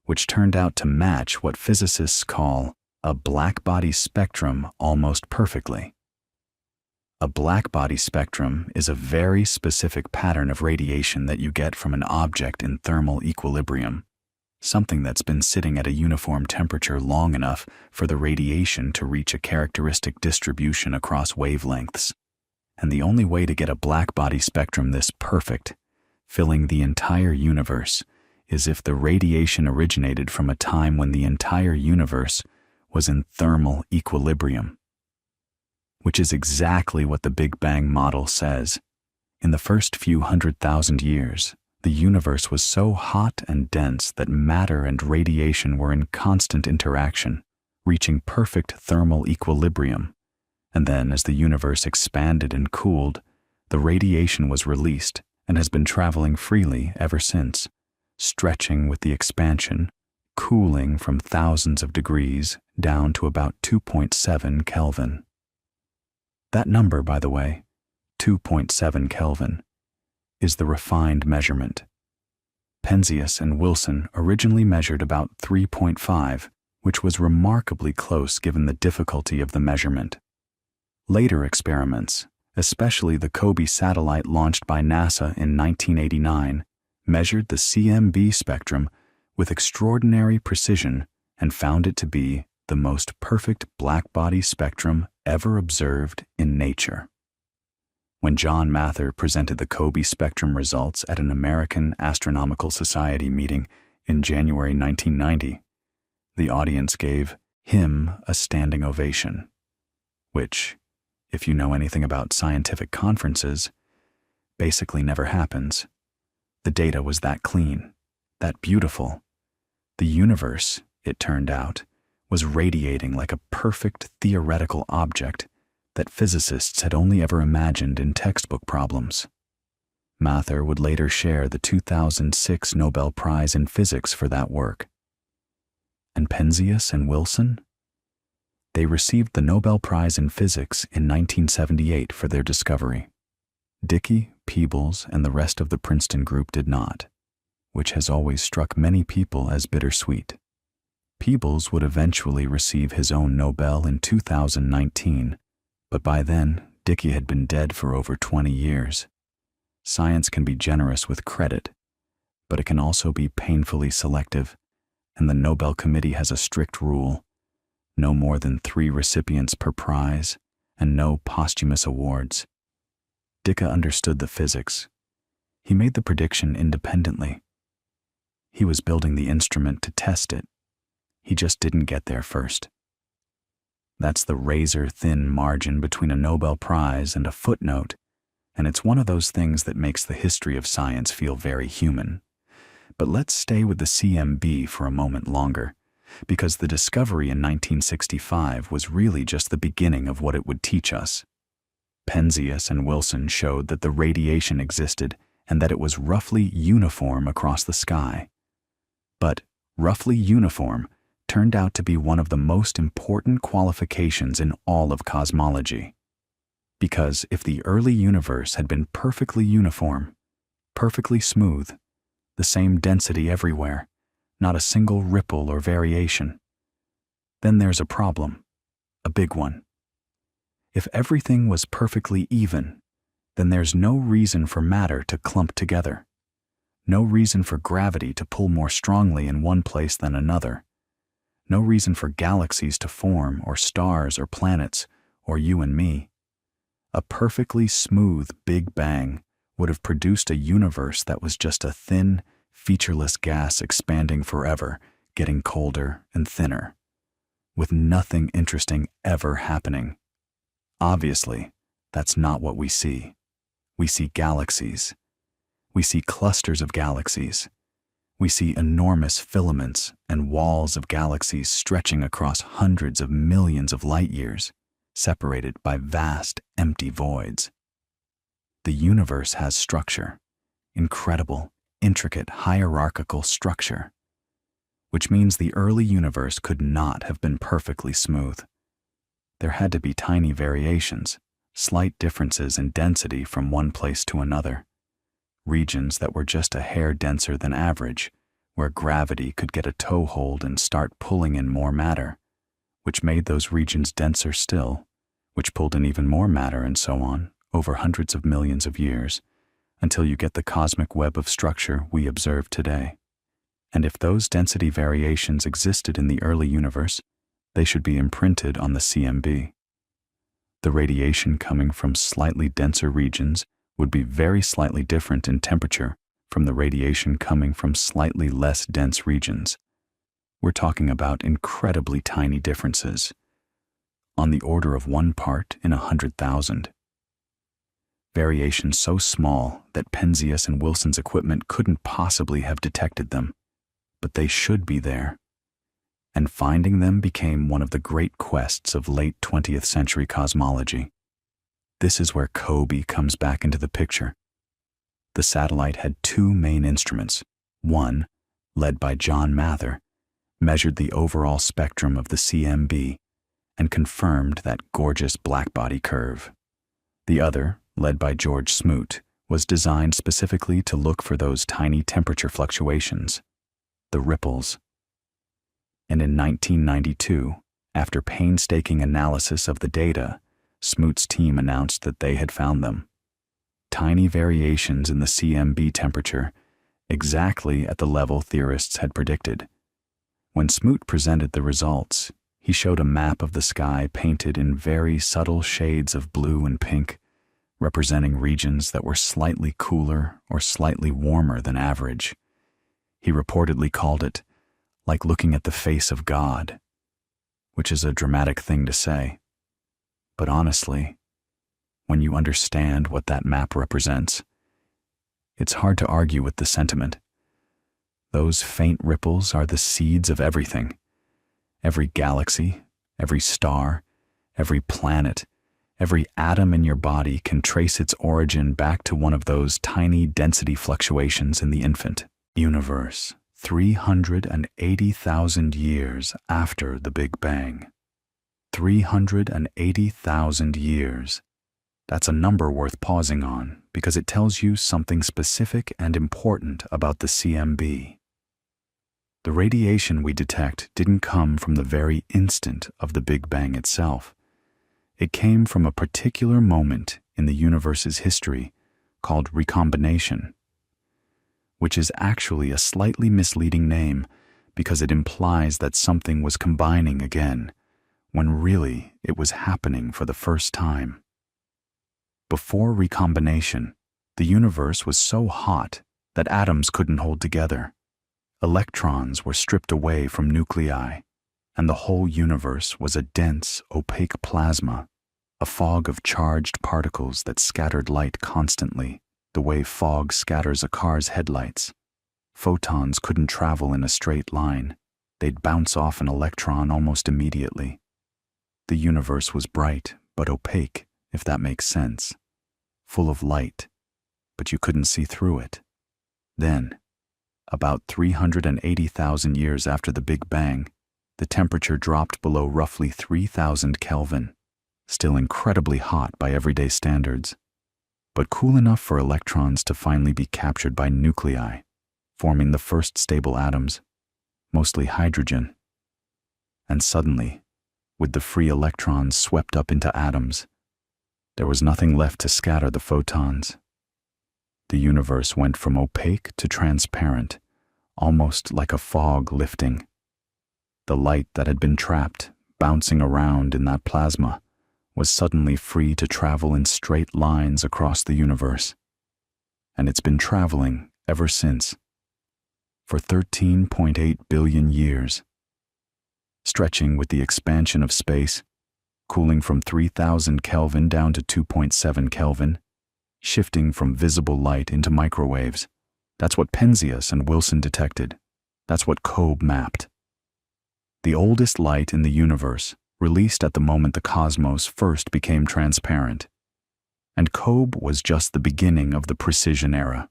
which turned out to match what physicists call a blackbody spectrum almost perfectly. A blackbody spectrum is a very specific pattern of radiation that you get from an object in thermal equilibrium, something that's been sitting at a uniform temperature long enough for the radiation to reach a characteristic distribution across wavelengths. And the only way to get a blackbody spectrum this perfect, filling the entire universe, is if the radiation originated from a time when the entire universe was in thermal equilibrium. Which is exactly what the Big Bang model says. In the first few 100,000 years, the universe was so hot and dense that matter and radiation were in constant interaction, reaching perfect thermal equilibrium. And then, as the universe expanded and cooled, the radiation was released and has been traveling freely ever since, stretching with the expansion, cooling from thousands of degrees down to about 2.7 Kelvin. That number, by the way, 2.7 Kelvin, is the refined measurement. Penzias and Wilson originally measured about 3.5, which was remarkably close given the difficulty of the measurement. Later experiments, especially the COBE satellite launched by NASA in 1989, measured the CMB spectrum with extraordinary precision and found it to be the most perfect blackbody spectrum ever observed in nature. When John Mather presented the COBE spectrum results at an American Astronomical Society meeting in January 1990, the audience gave him a standing ovation, which, if you know anything about scientific conferences, basically never happens. The data was that clean, that beautiful. The universe, it turned out, was radiating like a perfect theoretical object that physicists had only ever imagined in textbook problems. Mather would later share the 2006 Nobel Prize in Physics for that work. And Penzias and Wilson? They received the Nobel Prize in Physics in 1978 for their discovery. Dickey, Peebles, and the rest of the Princeton group did not, which has always struck many people as bittersweet. Peebles would eventually receive his own Nobel in 2019, but by then, Dickey had been dead for over 20 years. Science can be generous with credit, but it can also be painfully selective, and the Nobel Committee has a strict rule: no more than 3 recipients per prize, and no posthumous awards. Dickey understood the physics. He made the prediction independently. He was building the instrument to test it. He just didn't get there first. That's the razor-thin margin between a Nobel Prize and a footnote, and it's one of those things that makes the history of science feel very human. But let's stay with the CMB for a moment longer, because the discovery in 1965 was really just the beginning of what it would teach us. Penzias and Wilson showed that the radiation existed and that it was roughly uniform across the sky. But roughly uniform turned out to be one of the most important qualifications in all of cosmology. Because if the early universe had been perfectly uniform, perfectly smooth, the same density everywhere, not a single ripple or variation, then there's a problem, a big one. If everything was perfectly even, then there's no reason for matter to clump together, no reason for gravity to pull more strongly in one place than another, no reason for galaxies to form, or stars or planets, or you and me. A perfectly smooth Big Bang would have produced a universe that was just a thin, featureless gas expanding forever, getting colder and thinner, with nothing interesting ever happening. Obviously, that's not what we see. We see galaxies. We see clusters of galaxies. We see enormous filaments and walls of galaxies stretching across hundreds of millions of light years, separated by vast, empty voids. The universe has structure, incredible, intricate, hierarchical structure, which means the early universe could not have been perfectly smooth. There had to be tiny variations, slight differences in density from one place to another, regions that were just a hair denser than average, where gravity could get a toehold and start pulling in more matter, which made those regions denser still, which pulled in even more matter, and so on, over hundreds of millions of years, until you get the cosmic web of structure we observe today. And if those density variations existed in the early universe, they should be imprinted on the CMB. The radiation coming from slightly denser regions would be very slightly different in temperature from the radiation coming from slightly less dense regions. We're talking about incredibly tiny differences, on the order of 1 part in 100,000. Variations so small that Penzias and Wilson's equipment couldn't possibly have detected them, but they should be there. And finding them became one of the great quests of late 20th century cosmology. This is where COBE comes back into the picture. The satellite had 2 main instruments. One, led by John Mather, measured the overall spectrum of the CMB and confirmed that gorgeous blackbody curve. The other, led by George Smoot, was designed specifically to look for those tiny temperature fluctuations, the ripples. And in 1992, after painstaking analysis of the data, Smoot's team announced that they had found them. Tiny variations in the CMB temperature, exactly at the level theorists had predicted. When Smoot presented the results, he showed a map of the sky painted in very subtle shades of blue and pink, representing regions that were slightly cooler or slightly warmer than average. He reportedly called it like looking at the face of God, which is a dramatic thing to say. But honestly, when you understand what that map represents, it's hard to argue with the sentiment. Those faint ripples are the seeds of everything. Every galaxy, every star, every planet, every atom in your body can trace its origin back to one of those tiny density fluctuations in the infant universe, 380,000 years after the Big Bang. 380,000 years. That's a number worth pausing on because it tells you something specific and important about the CMB. The radiation we detect didn't come from the very instant of the Big Bang itself. It came from a particular moment in the universe's history called recombination, which is actually a slightly misleading name because it implies that something was combining again, when really it was happening for the first time. Before recombination, the universe was so hot that atoms couldn't hold together. Electrons were stripped away from nuclei, and the whole universe was a dense, opaque plasma, a fog of charged particles that scattered light constantly, the way fog scatters a car's headlights. Photons couldn't travel in a straight line. They'd bounce off an electron almost immediately. The universe was bright, but opaque, if that makes sense. Full of light, but you couldn't see through it. Then, about 380,000 years after the Big Bang, the temperature dropped below roughly 3,000 Kelvin, still incredibly hot by everyday standards, but cool enough for electrons to finally be captured by nuclei, forming the first stable atoms, mostly hydrogen. And suddenly, with the free electrons swept up into atoms, there was nothing left to scatter the photons. The universe went from opaque to transparent, almost like a fog lifting. The light that had been trapped, bouncing around in that plasma, was suddenly free to travel in straight lines across the universe. And it's been traveling ever since, for 13.8 billion years. Stretching with the expansion of space, cooling from 3,000 Kelvin down to 2.7 Kelvin, shifting from visible light into microwaves. That's what Penzias and Wilson detected. That's what COBE mapped. The oldest light in the universe, released at the moment the cosmos first became transparent. And COBE was just the beginning of the precision era.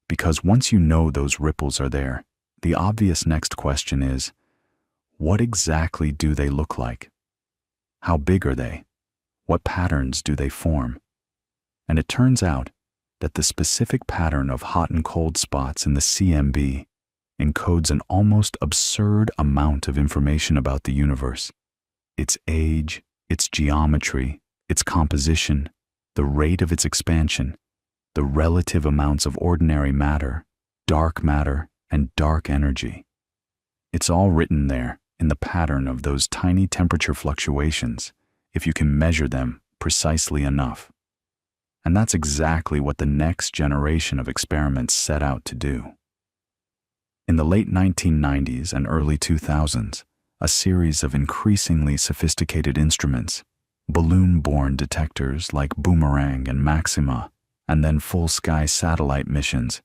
Because once you know those ripples are there, the obvious next question is, what exactly do they look like? How big are they? What patterns do they form? And it turns out that the specific pattern of hot and cold spots in the CMB encodes an almost absurd amount of information about the universe. Its age, its geometry, its composition, the rate of its expansion, the relative amounts of ordinary matter, and dark energy. It's all written there in the pattern of those tiny temperature fluctuations, if you can measure them precisely enough. And that's exactly what the next generation of experiments set out to do. In the late 1990s and early 2000s, a series of increasingly sophisticated instruments, balloon-borne detectors like Boomerang and Maxima, and then full-sky satellite missions,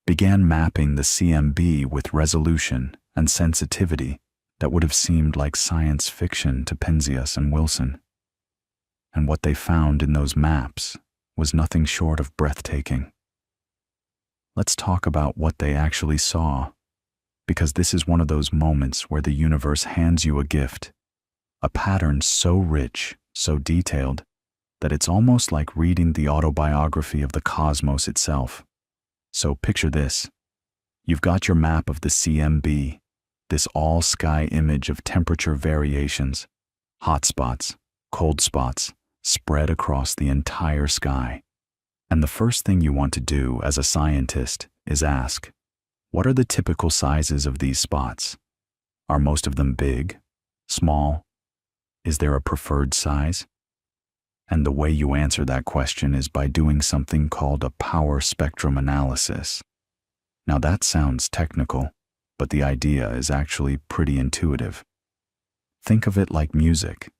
began mapping the CMB with resolution and sensitivity that would have seemed like science fiction to Penzias and Wilson. And what they found in those maps was nothing short of breathtaking. Let's talk about what they actually saw, because this is one of those moments where the universe hands you a gift, a pattern so rich, so detailed, that it's almost like reading the autobiography of the cosmos itself. So picture this. You've got your map of the CMB, this all-sky image of temperature variations, hot spots, cold spots, spread across the entire sky. And the first thing you want to do as a scientist is ask, what are the typical sizes of these spots? Are most of them big? Small? Is there a preferred size? And the way you answer that question is by doing something called a power spectrum analysis. Now that sounds technical, but the idea is actually pretty intuitive. Think of it like music.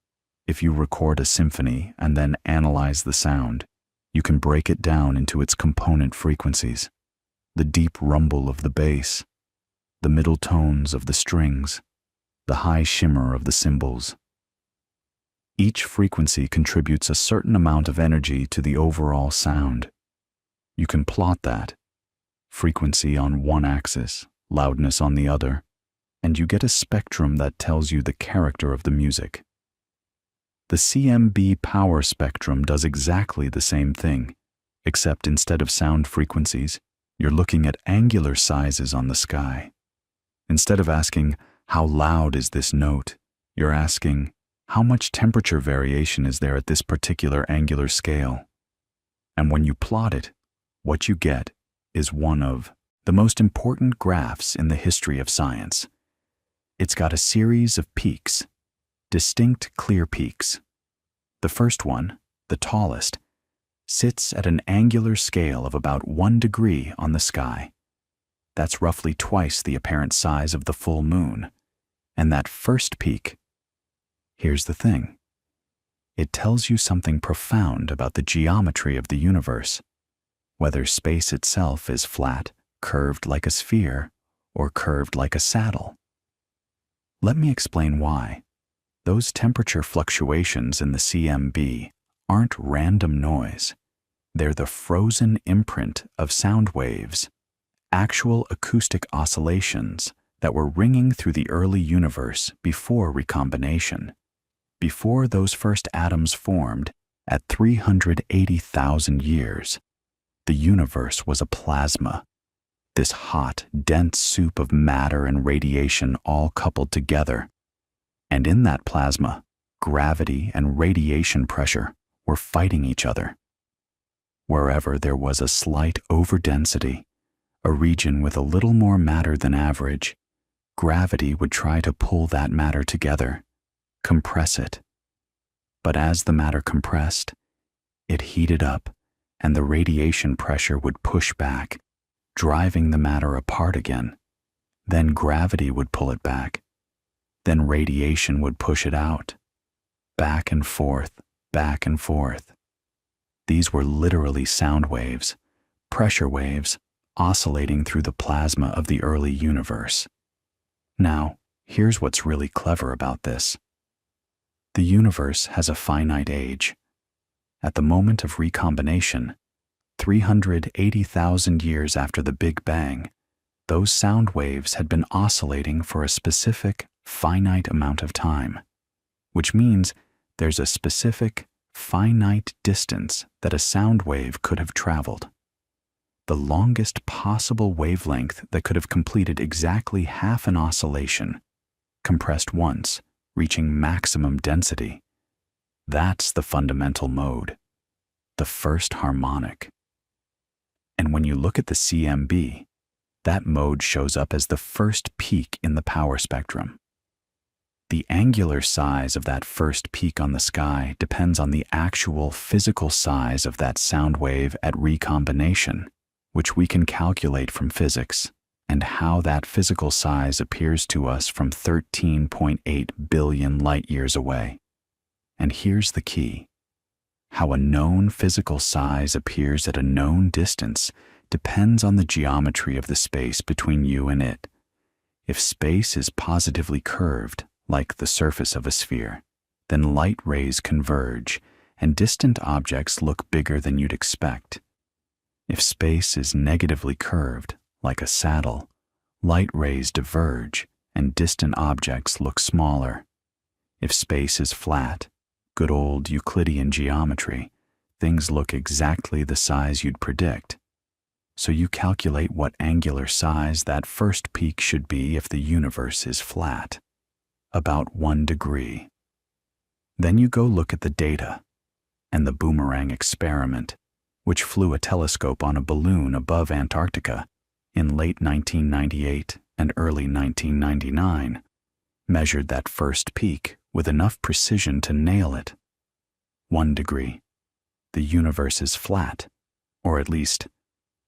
If you record a symphony and then analyze the sound, you can break it down into its component frequencies. The deep rumble of the bass, the middle tones of the strings, the high shimmer of the cymbals. Each frequency contributes a certain amount of energy to the overall sound. You can plot that, frequency on one axis, loudness on the other, and you get a spectrum that tells you the character of the music. The CMB power spectrum does exactly the same thing, except instead of sound frequencies, you're looking at angular sizes on the sky. Instead of asking, how loud is this note, you're asking, how much temperature variation is there at this particular angular scale? And when you plot it, what you get is one of the most important graphs in the history of science. It's got a series of peaks, distinct clear peaks. The first one, the tallest, sits at an angular scale of about 1 degree on the sky. That's roughly twice the apparent size of the full moon. And that first peak, here's the thing. It tells you something profound about the geometry of the universe, whether space itself is flat, curved like a sphere, or curved like a saddle? Let me explain why. Those temperature fluctuations in the CMB aren't random noise. They're the frozen imprint of sound waves, actual acoustic oscillations that were ringing through the early universe before recombination. Before those first atoms formed, at 380,000 years, the universe was a plasma, this hot, dense soup of matter and radiation all coupled together. And in that plasma, gravity and radiation pressure were fighting each other. Wherever there was a slight overdensity, a region with a little more matter than average, gravity would try to pull that matter together, compress it. But as the matter compressed, it heated up, and the radiation pressure would push back, driving the matter apart again. Then gravity would pull it back. Then radiation would push it out. Back and forth, back and forth. These were literally sound waves, pressure waves, oscillating through the plasma of the early universe. Now, here's what's really clever about this. The universe has a finite age. At the moment of recombination, 380,000 years after the Big Bang, those sound waves had been oscillating for a specific, finite amount of time, which means there's a specific, finite distance that a sound wave could have traveled. The longest possible wavelength that could have completed exactly half an oscillation, compressed once, reaching maximum density. That's the fundamental mode, the first harmonic. And when you look at the CMB, that mode shows up as the first peak in the power spectrum. The angular size of that first peak on the sky depends on the actual physical size of that sound wave at recombination, which we can calculate from physics, and how that physical size appears to us from 13.8 billion light-years away. And here's the key. How a known physical size appears at a known distance depends on the geometry of the space between you and it. If space is positively curved, like the surface of a sphere, then light rays converge, and distant objects look bigger than you'd expect. If space is negatively curved, like a saddle, light rays diverge, and distant objects look smaller. If space is flat, good old Euclidean geometry, things look exactly the size you'd predict. So you calculate what angular size that first peak should be if the universe is flat. About 1 degree. Then you go look at the data and the boomerang experiment, which flew a telescope on a balloon above Antarctica in late 1998 and early 1999, measured that first peak with enough precision to nail it. 1 degree. The universe is flat, or at least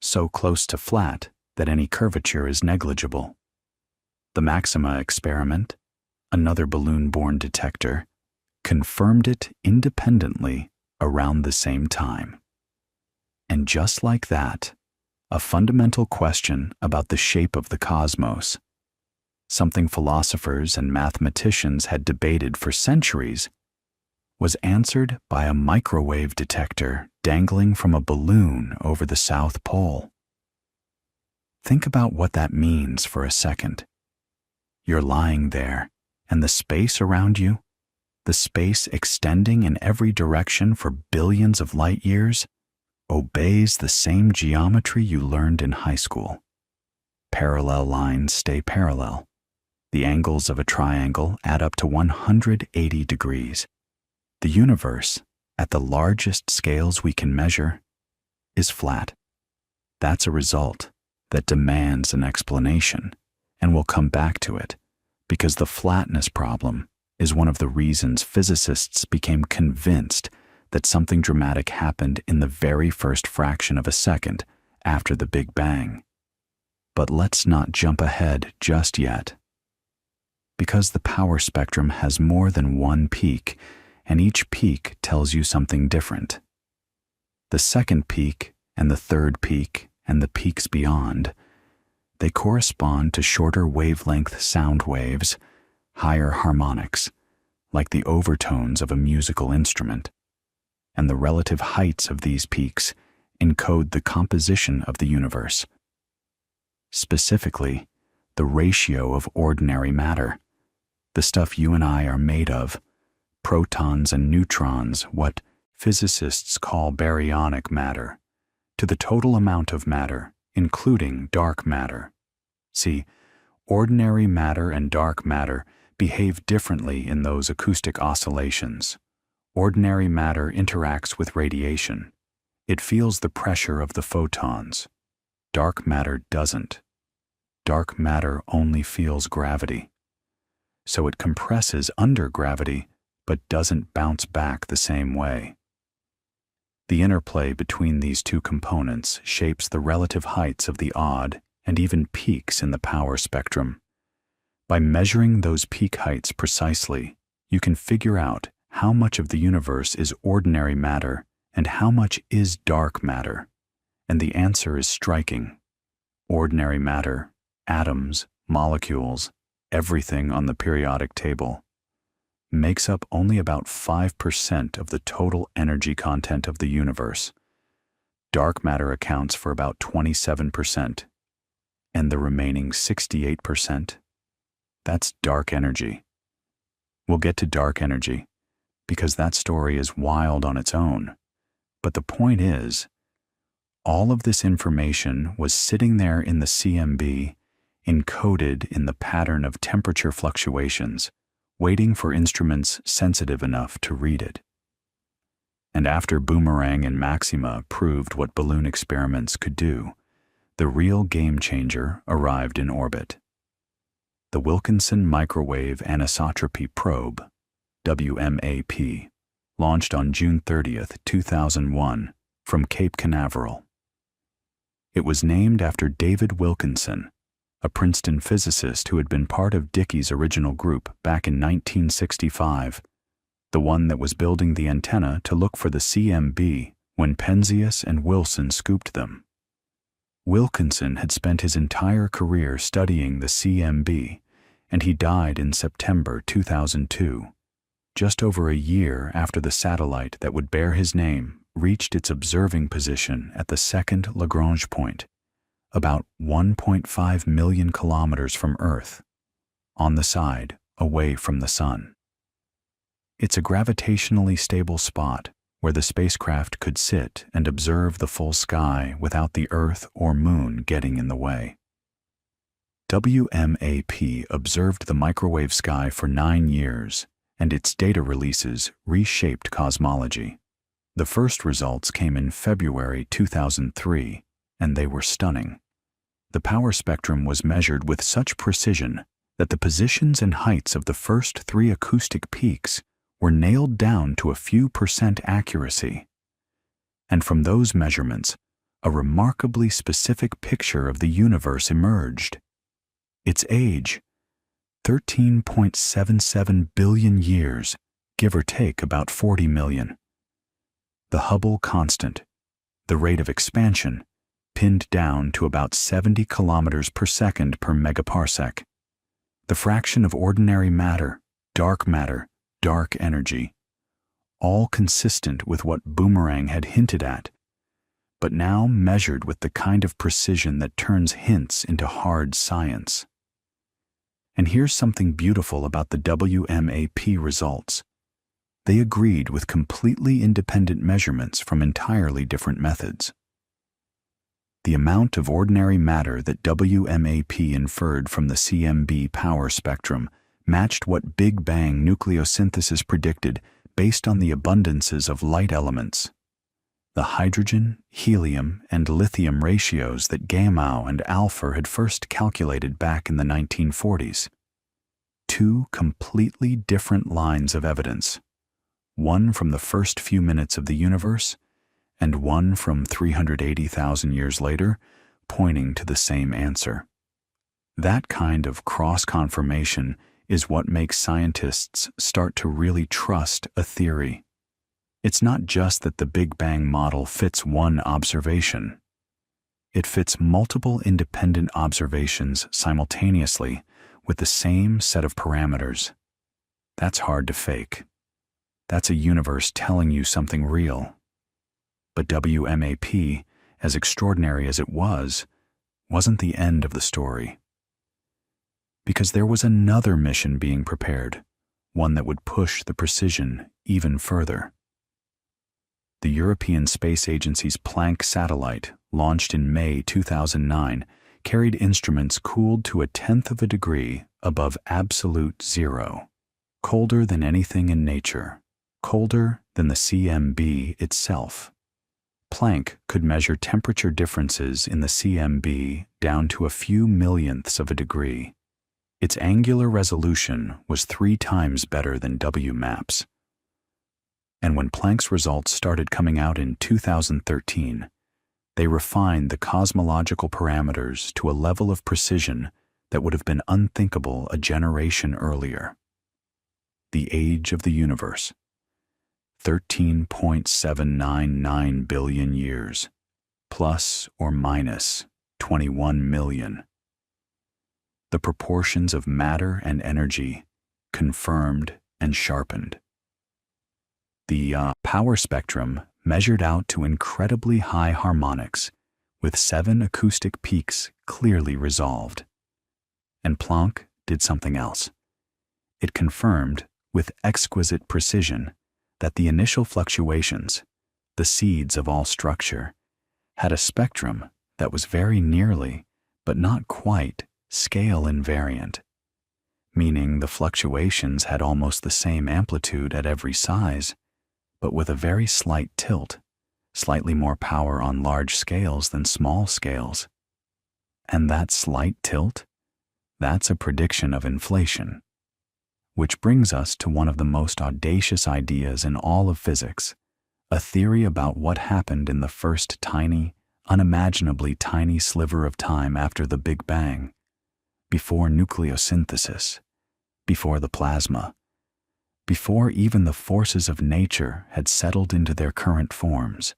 so close to flat that any curvature is negligible. The Maxima experiment, another balloon-borne detector, confirmed it independently around the same time. And just like that, a fundamental question about the shape of the cosmos, something philosophers and mathematicians had debated for centuries, was answered by a microwave detector dangling from a balloon over the South Pole. Think about what that means for a second. You're lying there, and the space around you, the space extending in every direction for billions of light years, obeys the same geometry you learned in high school. Parallel lines stay parallel. The angles of a triangle add up to 180 degrees. The universe, at the largest scales we can measure, is flat. That's a result that demands an explanation, and we'll come back to it, because the flatness problem is one of the reasons physicists became convinced that something dramatic happened in the very first fraction of a second after the Big Bang. But let's not jump ahead just yet. Because the power spectrum has more than one peak, and each peak tells you something different. The second peak, and the third peak, and the peaks beyond, They correspond to shorter wavelength sound waves, higher harmonics, like the overtones of a musical instrument, and the relative heights of these peaks encode the composition of the universe. Specifically, the ratio of ordinary matter, the stuff you and I are made of, protons and neutrons, what physicists call baryonic matter, to the total amount of matter, including dark matter. See, ordinary matter and dark matter behave differently in those acoustic oscillations. Ordinary matter interacts with radiation. It feels the pressure of the photons. Dark matter doesn't. Dark matter only feels gravity. So it compresses under gravity, but doesn't bounce back the same way. The interplay between these two components shapes the relative heights of the odd and even peaks in the power spectrum. By measuring those peak heights precisely, you can figure out how much of the universe is ordinary matter and how much is dark matter. And the answer is striking. Ordinary matter, atoms, molecules, everything on the periodic table, makes up only about 5% of the total energy content of the universe. Dark matter accounts for about 27%, and the remaining 68%, that's dark energy. We'll get to dark energy, because that story is wild on its own. But the point is, all of this information was sitting there in the CMB, encoded in the pattern of temperature fluctuations, waiting for instruments sensitive enough to read it. And after Boomerang and Maxima proved what balloon experiments could do, the real game changer arrived in orbit. The Wilkinson Microwave Anisotropy Probe, WMAP, launched on June 30, 2001, from Cape Canaveral. It was named after David Wilkinson, a Princeton physicist who had been part of Dickey's original group back in 1965, the one that was building the antenna to look for the CMB when Penzias and Wilson scooped them. Wilkinson had spent his entire career studying the CMB, and he died in September 2002, just over a year after the satellite that would bear his name reached its observing position at the second Lagrange point, about 1.5 million kilometers from Earth, on the side away from the Sun. It's a gravitationally stable spot where the spacecraft could sit and observe the full sky without the Earth or Moon getting in the way. WMAP observed the microwave sky for 9 years, and its data releases reshaped cosmology. The first results came in February 2003, and they were stunning. The power spectrum was measured with such precision that the positions and heights of the first 3 acoustic peaks were nailed down to a few % accuracy. And from those measurements, a remarkably specific picture of the universe emerged. Its age, 13.77 billion years, give or take about 40 million. The Hubble constant, the rate of expansion, pinned down to about 70 kilometers per second per megaparsec. The fraction of ordinary matter, dark energy, all consistent with what Boomerang had hinted at, but now measured with the kind of precision that turns hints into hard science. And here's something beautiful about the WMAP results. They agreed with completely independent measurements from entirely different methods. The amount of ordinary matter that WMAP inferred from the CMB power spectrum matched what Big Bang nucleosynthesis predicted based on the abundances of light elements. The hydrogen, helium, and lithium ratios that Gamow and Alpher had first calculated back in the 1940s. 2 completely different lines of evidence. One from the first few minutes of the universe, and one from 380,000 years later, pointing to the same answer. That kind of cross-confirmation is what makes scientists start to really trust a theory. It's not just that the Big Bang model fits one observation. It fits multiple independent observations simultaneously with the same set of parameters. That's hard to fake. That's a universe telling you something real. But WMAP, as extraordinary as it was, wasn't the end of the story. Because there was another mission being prepared, one that would push the precision even further. The European Space Agency's Planck satellite, launched in May 2009, carried instruments cooled to 1/10 of a degree above absolute zero, colder than anything in nature, colder than the CMB itself. Planck could measure temperature differences in the CMB down to a few millionths of a degree. Its angular resolution was 3 times better than WMAP's. And when Planck's results started coming out in 2013, they refined the cosmological parameters to a level of precision that would have been unthinkable a generation earlier. The age of the universe, 13.799 billion years, plus or minus 21 million. The proportions of matter and energy confirmed and sharpened. The power spectrum measured out to incredibly high harmonics, with 7 acoustic peaks clearly resolved. And Planck did something else. It confirmed, with exquisite precision, that the initial fluctuations, the seeds of all structure, had a spectrum that was very nearly, but not quite, scale invariant, meaning the fluctuations had almost the same amplitude at every size, but with a very slight tilt, slightly more power on large scales than small scales. And that slight tilt? That's a prediction of inflation. Which brings us to one of the most audacious ideas in all of physics, a theory about what happened in the first tiny, unimaginably tiny sliver of time after the Big Bang, before nucleosynthesis, before the plasma, before even the forces of nature had settled into their current forms.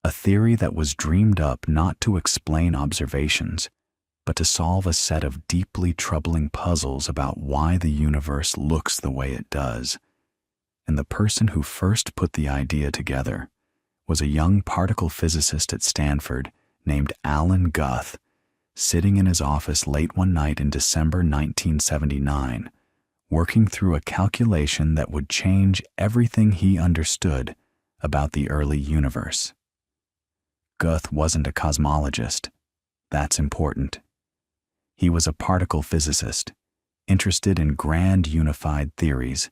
A theory that was dreamed up not to explain observations, but to solve a set of deeply troubling puzzles about why the universe looks the way it does. And the person who first put the idea together was a young particle physicist at Stanford named Alan Guth, sitting in his office late one night in December 1979, working through a calculation that would change everything he understood about the early universe. Guth wasn't a cosmologist. That's important. He was a particle physicist, interested in grand unified theories,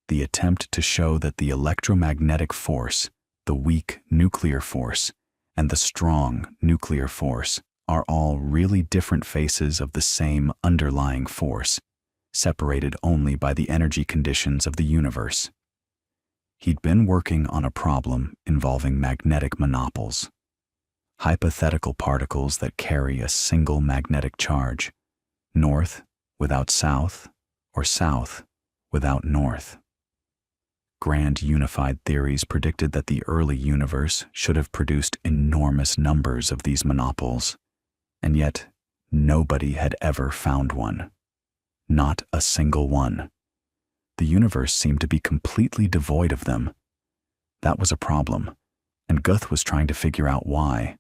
the attempt to show that the electromagnetic force, the weak nuclear force, and the strong nuclear force are all really different faces of the same underlying force, separated only by the energy conditions of the universe. He'd been working on a problem involving magnetic monopoles, hypothetical particles that carry a single magnetic charge, north without south, or south without north. Grand unified theories predicted that the early universe should have produced enormous numbers of these monopoles, and yet nobody had ever found one. Not a single one. The universe seemed to be completely devoid of them. That was a problem, and Guth was trying to figure out why.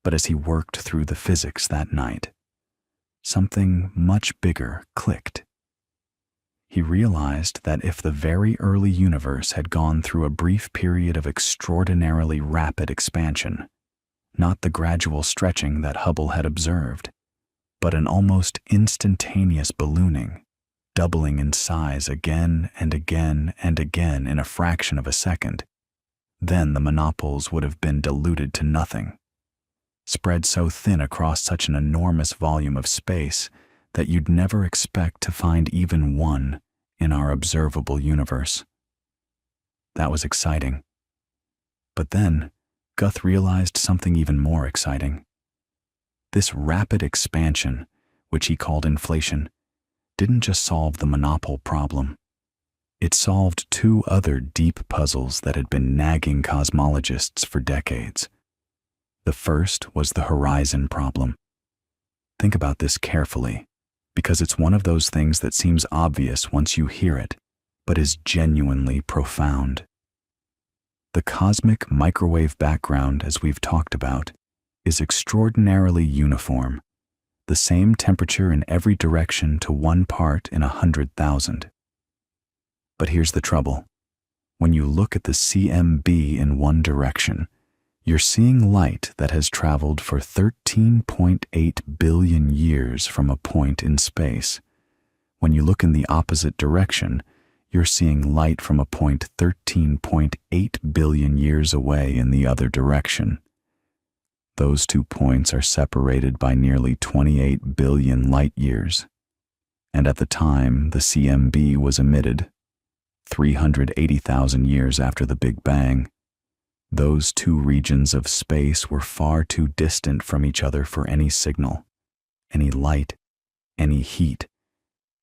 But as he worked through the physics that night, something much bigger clicked. He realized that if the very early universe had gone through a brief period of extraordinarily rapid expansion, not the gradual stretching that Hubble had observed, but an almost instantaneous ballooning, doubling in size again and again and again in a fraction of a second, then the monopoles would have been diluted to nothing, spread so thin across such an enormous volume of space that you'd never expect to find even one in our observable universe. That was exciting. But then, Guth realized something even more exciting. This rapid expansion, which he called inflation, didn't just solve the monopole problem. It solved 2 other deep puzzles that had been nagging cosmologists for decades. The first was the horizon problem. Think about this carefully, because it's one of those things that seems obvious once you hear it, but is genuinely profound. The cosmic microwave background, as we've talked about, is extraordinarily uniform, the same temperature in every direction to 1 part in 100,000. But here's the trouble. When you look at the CMB in one direction, you're seeing light that has traveled for 13.8 billion years from a point in space. When you look in the opposite direction, you're seeing light from a point 13.8 billion years away in the other direction. Those 2 points are separated by nearly 28 billion light years. And at the time the CMB was emitted, 380,000 years after the Big Bang, those 2 regions of space were far too distant from each other for any signal, any light, any heat,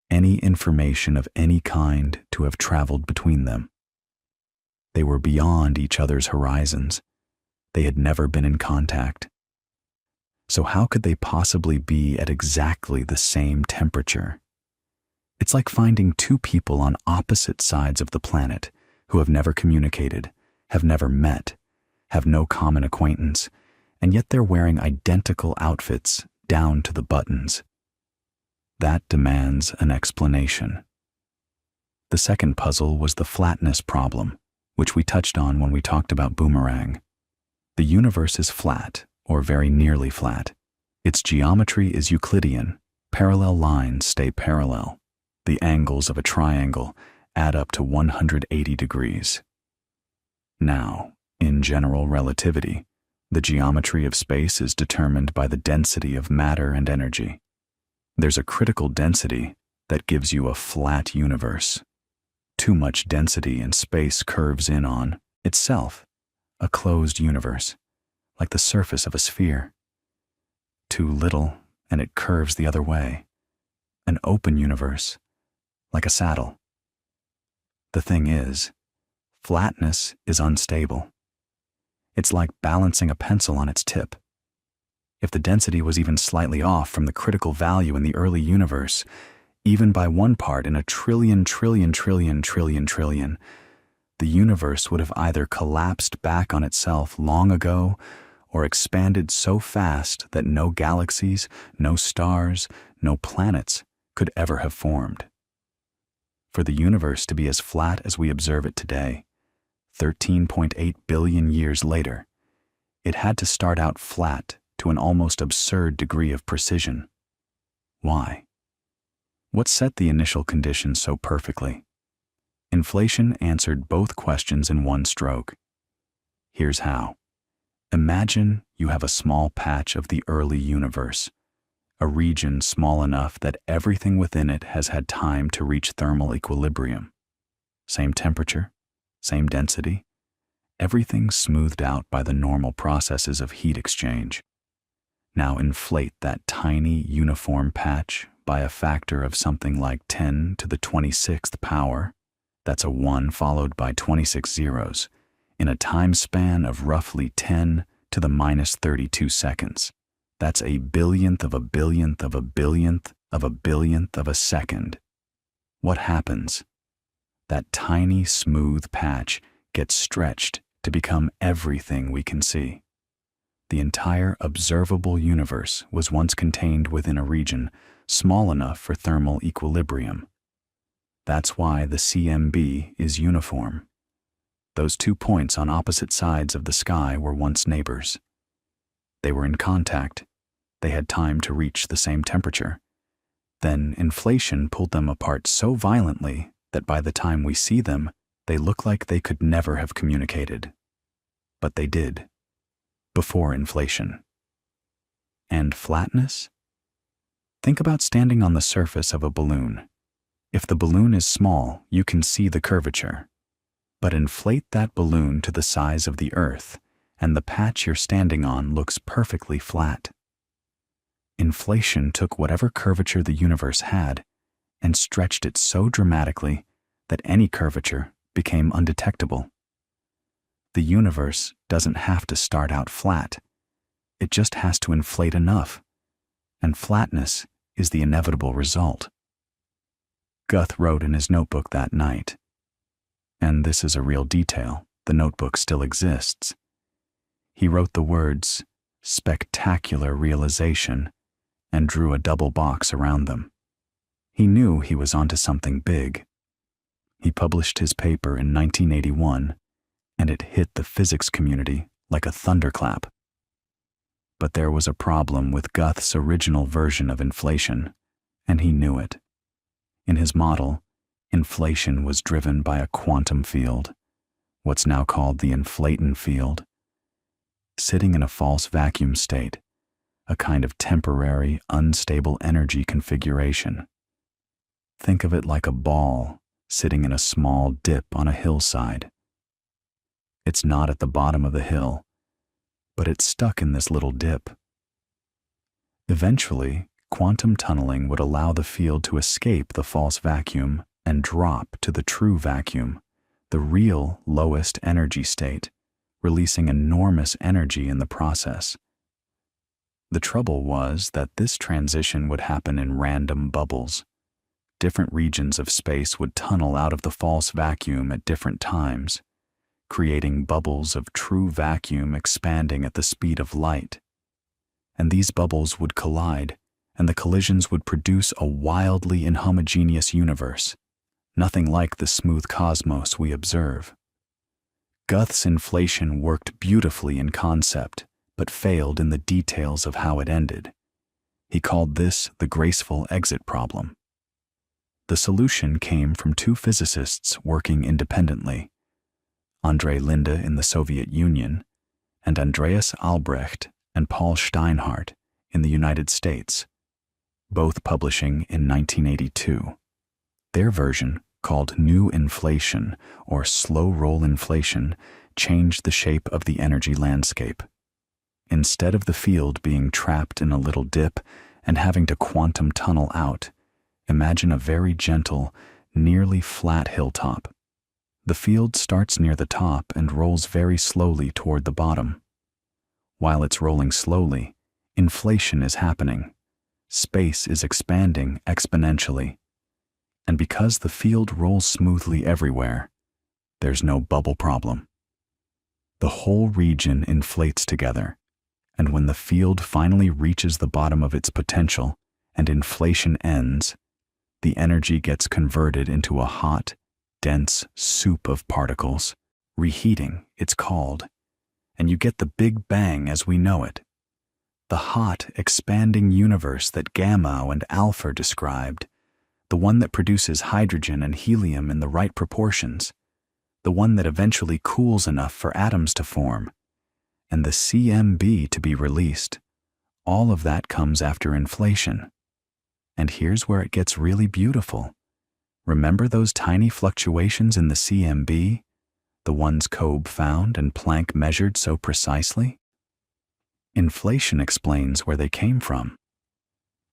any information of any kind to have traveled between them. They were beyond each other's horizons. They had never been in contact. So how could they possibly be at exactly the same temperature? It's like finding 2 people on opposite sides of the planet who have never communicated, have never met, have no common acquaintance, and yet they're wearing identical outfits down to the buttons. That demands an explanation. The second puzzle was the flatness problem, which we touched on when we talked about boomerang. The universe is flat, or very nearly flat. Its geometry is Euclidean. Parallel lines stay parallel. The angles of a triangle add up to 180 degrees. Now, in general relativity, the geometry of space is determined by the density of matter and energy. There's a critical density that gives you a flat universe. Too much density and space curves in on itself, a closed universe, like the surface of a sphere. Too little, and it curves the other way, an open universe, like a saddle. The thing is, flatness is unstable. It's like balancing a pencil on its tip. If the density was even slightly off from the critical value in the early universe, even by 1 part in a trillion, the universe would have either collapsed back on itself long ago or expanded so fast that no galaxies, no stars, no planets could ever have formed. For the universe to be as flat as we observe it today, 13.8 billion years later, it had to start out flat to an almost absurd degree of precision. Why? What set the initial conditions so perfectly? Inflation answered both questions in one stroke. Here's how. Imagine you have a small patch of the early universe, a region small enough that everything within it has had time to reach thermal equilibrium. Same temperature, same density, everything smoothed out by the normal processes of heat exchange. Now inflate that tiny uniform patch by a factor of something like 10 to the 26th power, that's a 1 followed by 26 zeros, in a time span of roughly 10 to the minus 32 seconds. That's a billionth of a billionth of a billionth of a billionth of a second. What happens? That tiny smooth patch gets stretched to become everything we can see. The entire observable universe was once contained within a region small enough for thermal equilibrium. That's why the CMB is uniform. Those 2 points on opposite sides of the sky were once neighbors. They were in contact. They had time to reach the same temperature. Then inflation pulled them apart so violently that by the time we see them, they look like they could never have communicated. But they did. Before inflation. And flatness? Think about standing on the surface of a balloon. If the balloon is small, you can see the curvature. But inflate that balloon to the size of the Earth, and the patch you're standing on looks perfectly flat. Inflation took whatever curvature the universe had and stretched it so dramatically that any curvature became undetectable. The universe doesn't have to start out flat. It just has to inflate enough, and flatness is the inevitable result. Guth wrote in his notebook that night, and this is a real detail, the notebook still exists. He wrote the words, "spectacular realization," and drew a double box around them. He knew he was onto something big. He published his paper in 1981, and it hit the physics community like a thunderclap. But there was a problem with Guth's original version of inflation, and he knew it. In his model, inflation was driven by a quantum field, what's now called the inflaton field, sitting in a false vacuum state, a kind of temporary, unstable energy configuration. Think of it like a ball sitting in a small dip on a hillside. It's not at the bottom of the hill, but it's stuck in this little dip. Eventually, quantum tunneling would allow the field to escape the false vacuum and drop to the true vacuum, the real lowest energy state, releasing enormous energy in the process. The trouble was that this transition would happen in random bubbles. Different regions of space would tunnel out of the false vacuum at different times, creating bubbles of true vacuum expanding at the speed of light. And these bubbles would collide, and the collisions would produce a wildly inhomogeneous universe, nothing like the smooth cosmos we observe. Guth's inflation worked beautifully in concept, but failed in the details of how it ended. He called this the graceful exit problem. The solution came from two physicists working independently, André Linde in the Soviet Union, and Andreas Albrecht and Paul Steinhardt in the United States, both publishing in 1982. Their version, called new inflation or slow-roll inflation, changed the shape of the energy landscape. Instead of the field being trapped in a little dip and having to quantum tunnel out, imagine a very gentle, nearly flat hilltop. The field starts near the top and rolls very slowly toward the bottom. While it's rolling slowly, inflation is happening. Space is expanding exponentially. And because the field rolls smoothly everywhere, there's no bubble problem. The whole region inflates together, and when the field finally reaches the bottom of its potential and inflation ends, the energy gets converted into a hot, dense soup of particles. Reheating, it's called, and you get the Big Bang as we know it. The hot, expanding universe that Gamow and Alpher described, the one that produces hydrogen and helium in the right proportions, the one that eventually cools enough for atoms to form, and the CMB to be released. All of that comes after inflation. And here's where it gets really beautiful. Remember those tiny fluctuations in the CMB, the ones Kobe found and Planck measured so precisely? Inflation explains where they came from.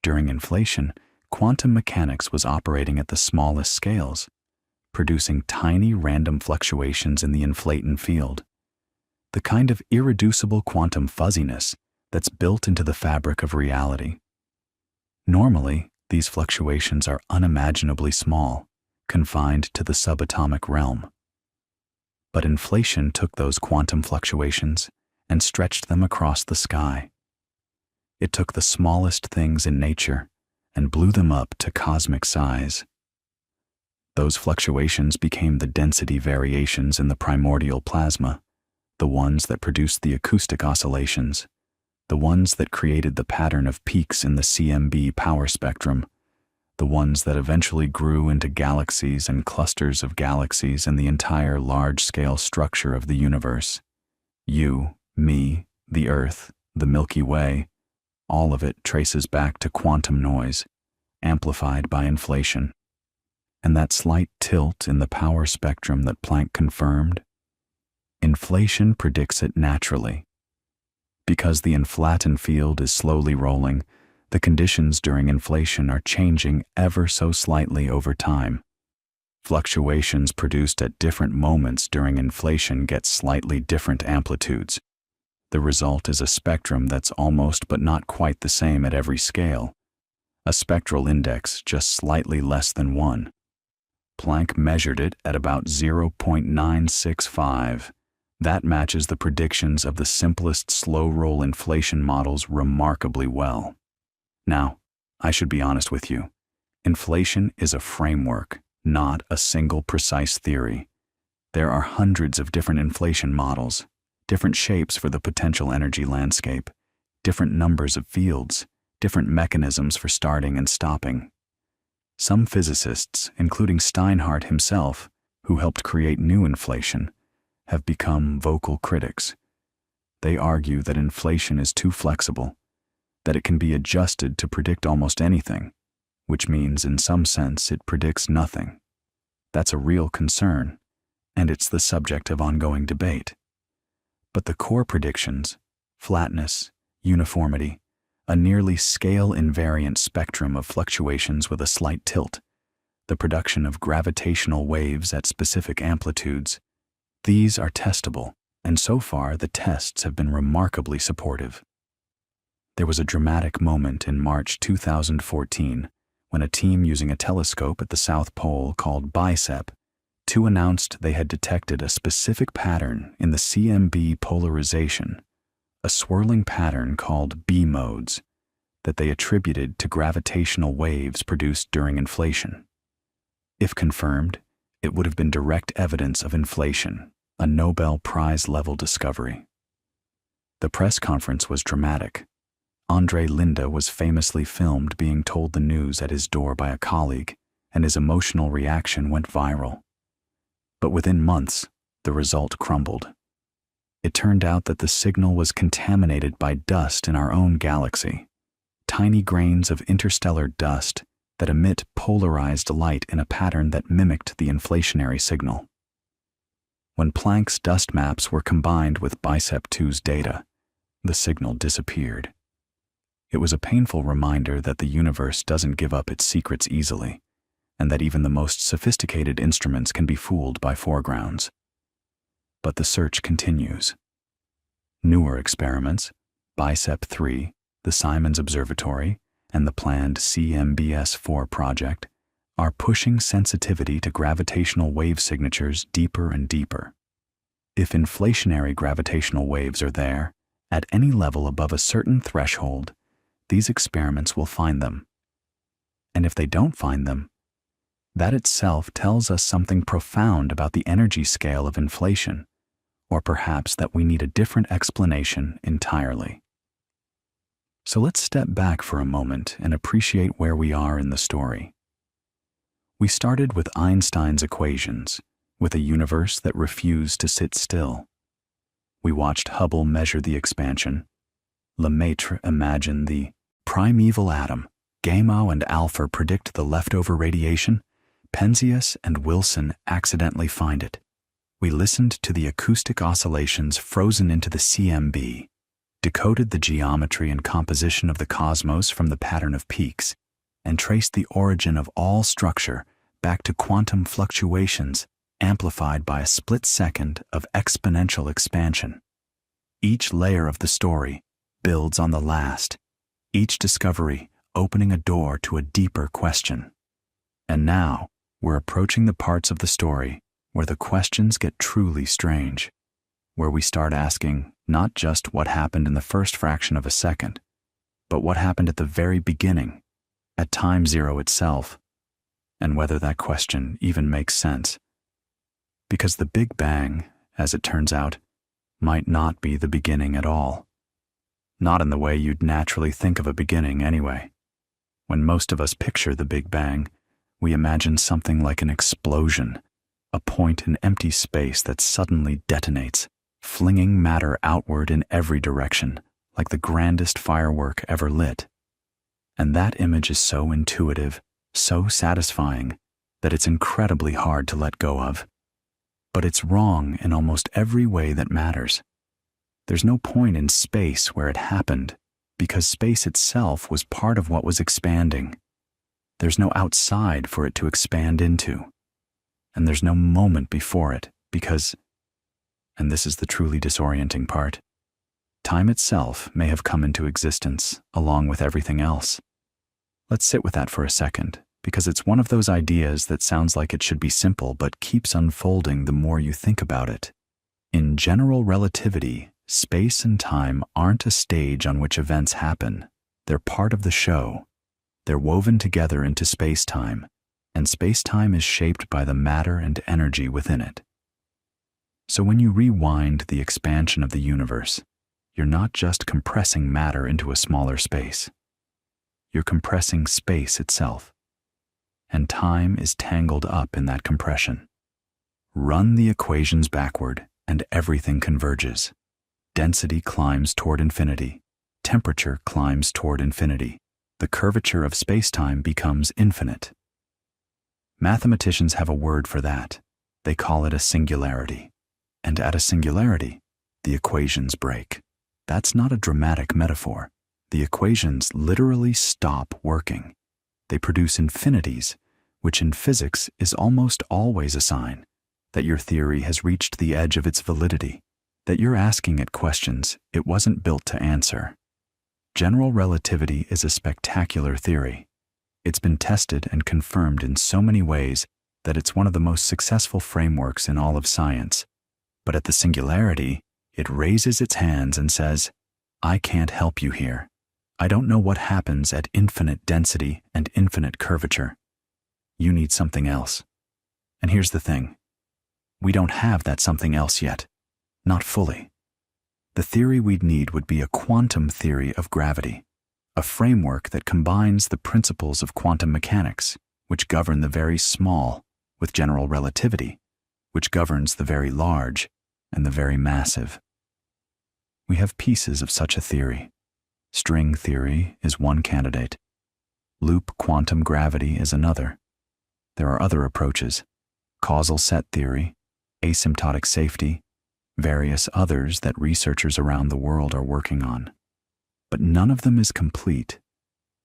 During inflation, quantum mechanics was operating at the smallest scales, producing tiny random fluctuations in the inflaton field, the kind of irreducible quantum fuzziness that's built into the fabric of reality. Normally, these fluctuations are unimaginably small, confined to the subatomic realm. But inflation took those quantum fluctuations and stretched them across the sky. It took the smallest things in nature and blew them up to cosmic size. Those fluctuations became the density variations in the primordial plasma, the ones that produced the acoustic oscillations, the ones that created the pattern of peaks in the CMB power spectrum, the ones that eventually grew into galaxies and clusters of galaxies and the entire large-scale structure of the universe. You, me, the Earth, the Milky Way, all of it traces back to quantum noise, amplified by inflation. And that slight tilt in the power spectrum that Planck confirmed, inflation predicts it naturally. Because the inflaton field is slowly rolling, the conditions during inflation are changing ever so slightly over time. Fluctuations produced at different moments during inflation get slightly different amplitudes. The result is a spectrum that's almost but not quite the same at every scale, a spectral index just slightly less than 1. Planck measured it at about 0.965. That matches the predictions of the simplest slow-roll inflation models remarkably well. Now, I should be honest with you. Inflation is a framework, not a single precise theory. There are hundreds of different inflation models, different shapes for the potential energy landscape, different numbers of fields, different mechanisms for starting and stopping. Some physicists, including Steinhardt himself, who helped create new inflation, have become vocal critics. They argue that inflation is too flexible, that it can be adjusted to predict almost anything, which means in some sense it predicts nothing. That's a real concern, and it's the subject of ongoing debate. But the core predictions, flatness, uniformity, a nearly scale-invariant spectrum of fluctuations with a slight tilt, the production of gravitational waves at specific amplitudes, these are testable, and so far the tests have been remarkably supportive. There was a dramatic moment in March 2014 when a team using a telescope at the South Pole called BICEP announced they had detected a specific pattern in the CMB polarization, a swirling pattern called B modes, that they attributed to gravitational waves produced during inflation. If confirmed, it would have been direct evidence of inflation, a Nobel Prize-level discovery. The press conference was dramatic. André Linde was famously filmed being told the news at his door by a colleague, and his emotional reaction went viral. But within months, the result crumbled. It turned out that the signal was contaminated by dust in our own galaxy, tiny grains of interstellar dust that emit polarized light in a pattern that mimicked the inflationary signal. When Planck's dust maps were combined with BICEP-2's data, the signal disappeared. It was a painful reminder that the universe doesn't give up its secrets easily, and that even the most sophisticated instruments can be fooled by foregrounds. But the search continues. Newer experiments, BICEP-3, the Simons Observatory, and the planned CMBS-4 project, are pushing sensitivity to gravitational wave signatures deeper and deeper. If inflationary gravitational waves are there, at any level above a certain threshold, these experiments will find them. And if they don't find them, that itself tells us something profound about the energy scale of inflation, or perhaps that we need a different explanation entirely. So let's step back for a moment and appreciate where we are in the story. We started with Einstein's equations, with a universe that refused to sit still. We watched Hubble measure the expansion, Lemaître imagine the primeval atom, Gamow and Alpha predict the leftover radiation, Penzias and Wilson accidentally find it. We listened to the acoustic oscillations frozen into the CMB, decoded the geometry and composition of the cosmos from the pattern of peaks, and traced the origin of all structure back to quantum fluctuations amplified by a split second of exponential expansion. Each layer of the story builds on the last, each discovery opening a door to a deeper question. And now, we're approaching the parts of the story where the questions get truly strange, where we start asking not just what happened in the first fraction of a second, but what happened at the very beginning, at time zero itself, and whether that question even makes sense. Because the Big Bang, as it turns out, might not be the beginning at all. Not in the way you'd naturally think of a beginning anyway. When most of us picture the Big Bang, we imagine something like an explosion, a point in empty space that suddenly detonates, flinging matter outward in every direction, like the grandest firework ever lit. And that image is so intuitive, so satisfying, that it's incredibly hard to let go of. But it's wrong in almost every way that matters. There's no point in space where it happened, because space itself was part of what was expanding. There's no outside for it to expand into. And there's no moment before it, because, and this is the truly disorienting part, Time itself may have come into existence along with everything else. Let's sit with that for a second, because it's one of those ideas that sounds like it should be simple but keeps unfolding the more you think about it. In general relativity, space and time aren't a stage on which events happen. They're part of the show. They're woven together into space-time, and space-time is shaped by the matter and energy within it. So when you rewind the expansion of the universe, you're not just compressing matter into a smaller space. You're compressing space itself, and time is tangled up in that compression. Run the equations backward, and everything converges. Density climbs toward infinity. Temperature climbs toward infinity. The curvature of spacetime becomes infinite. Mathematicians have a word for that. They call it a singularity. And at a singularity, the equations break. That's not a dramatic metaphor. The equations literally stop working. They produce infinities, which in physics is almost always a sign that your theory has reached the edge of its validity, that you're asking it questions it wasn't built to answer. General relativity is a spectacular theory. It's been tested and confirmed in so many ways that it's one of the most successful frameworks in all of science. But at the singularity, it raises its hands and says, I can't help you here. I don't know what happens at infinite density and infinite curvature. You need something else. And here's the thing. We don't have that something else yet. Not fully. The theory we'd need would be a quantum theory of gravity, a framework that combines the principles of quantum mechanics, which govern the very small, with general relativity, which governs the very large and the very massive. We have pieces of such a theory. String theory is one candidate. Loop quantum gravity is another. There are other approaches: causal set theory, asymptotic safety, various others that researchers around the world are working on. But none of them is complete.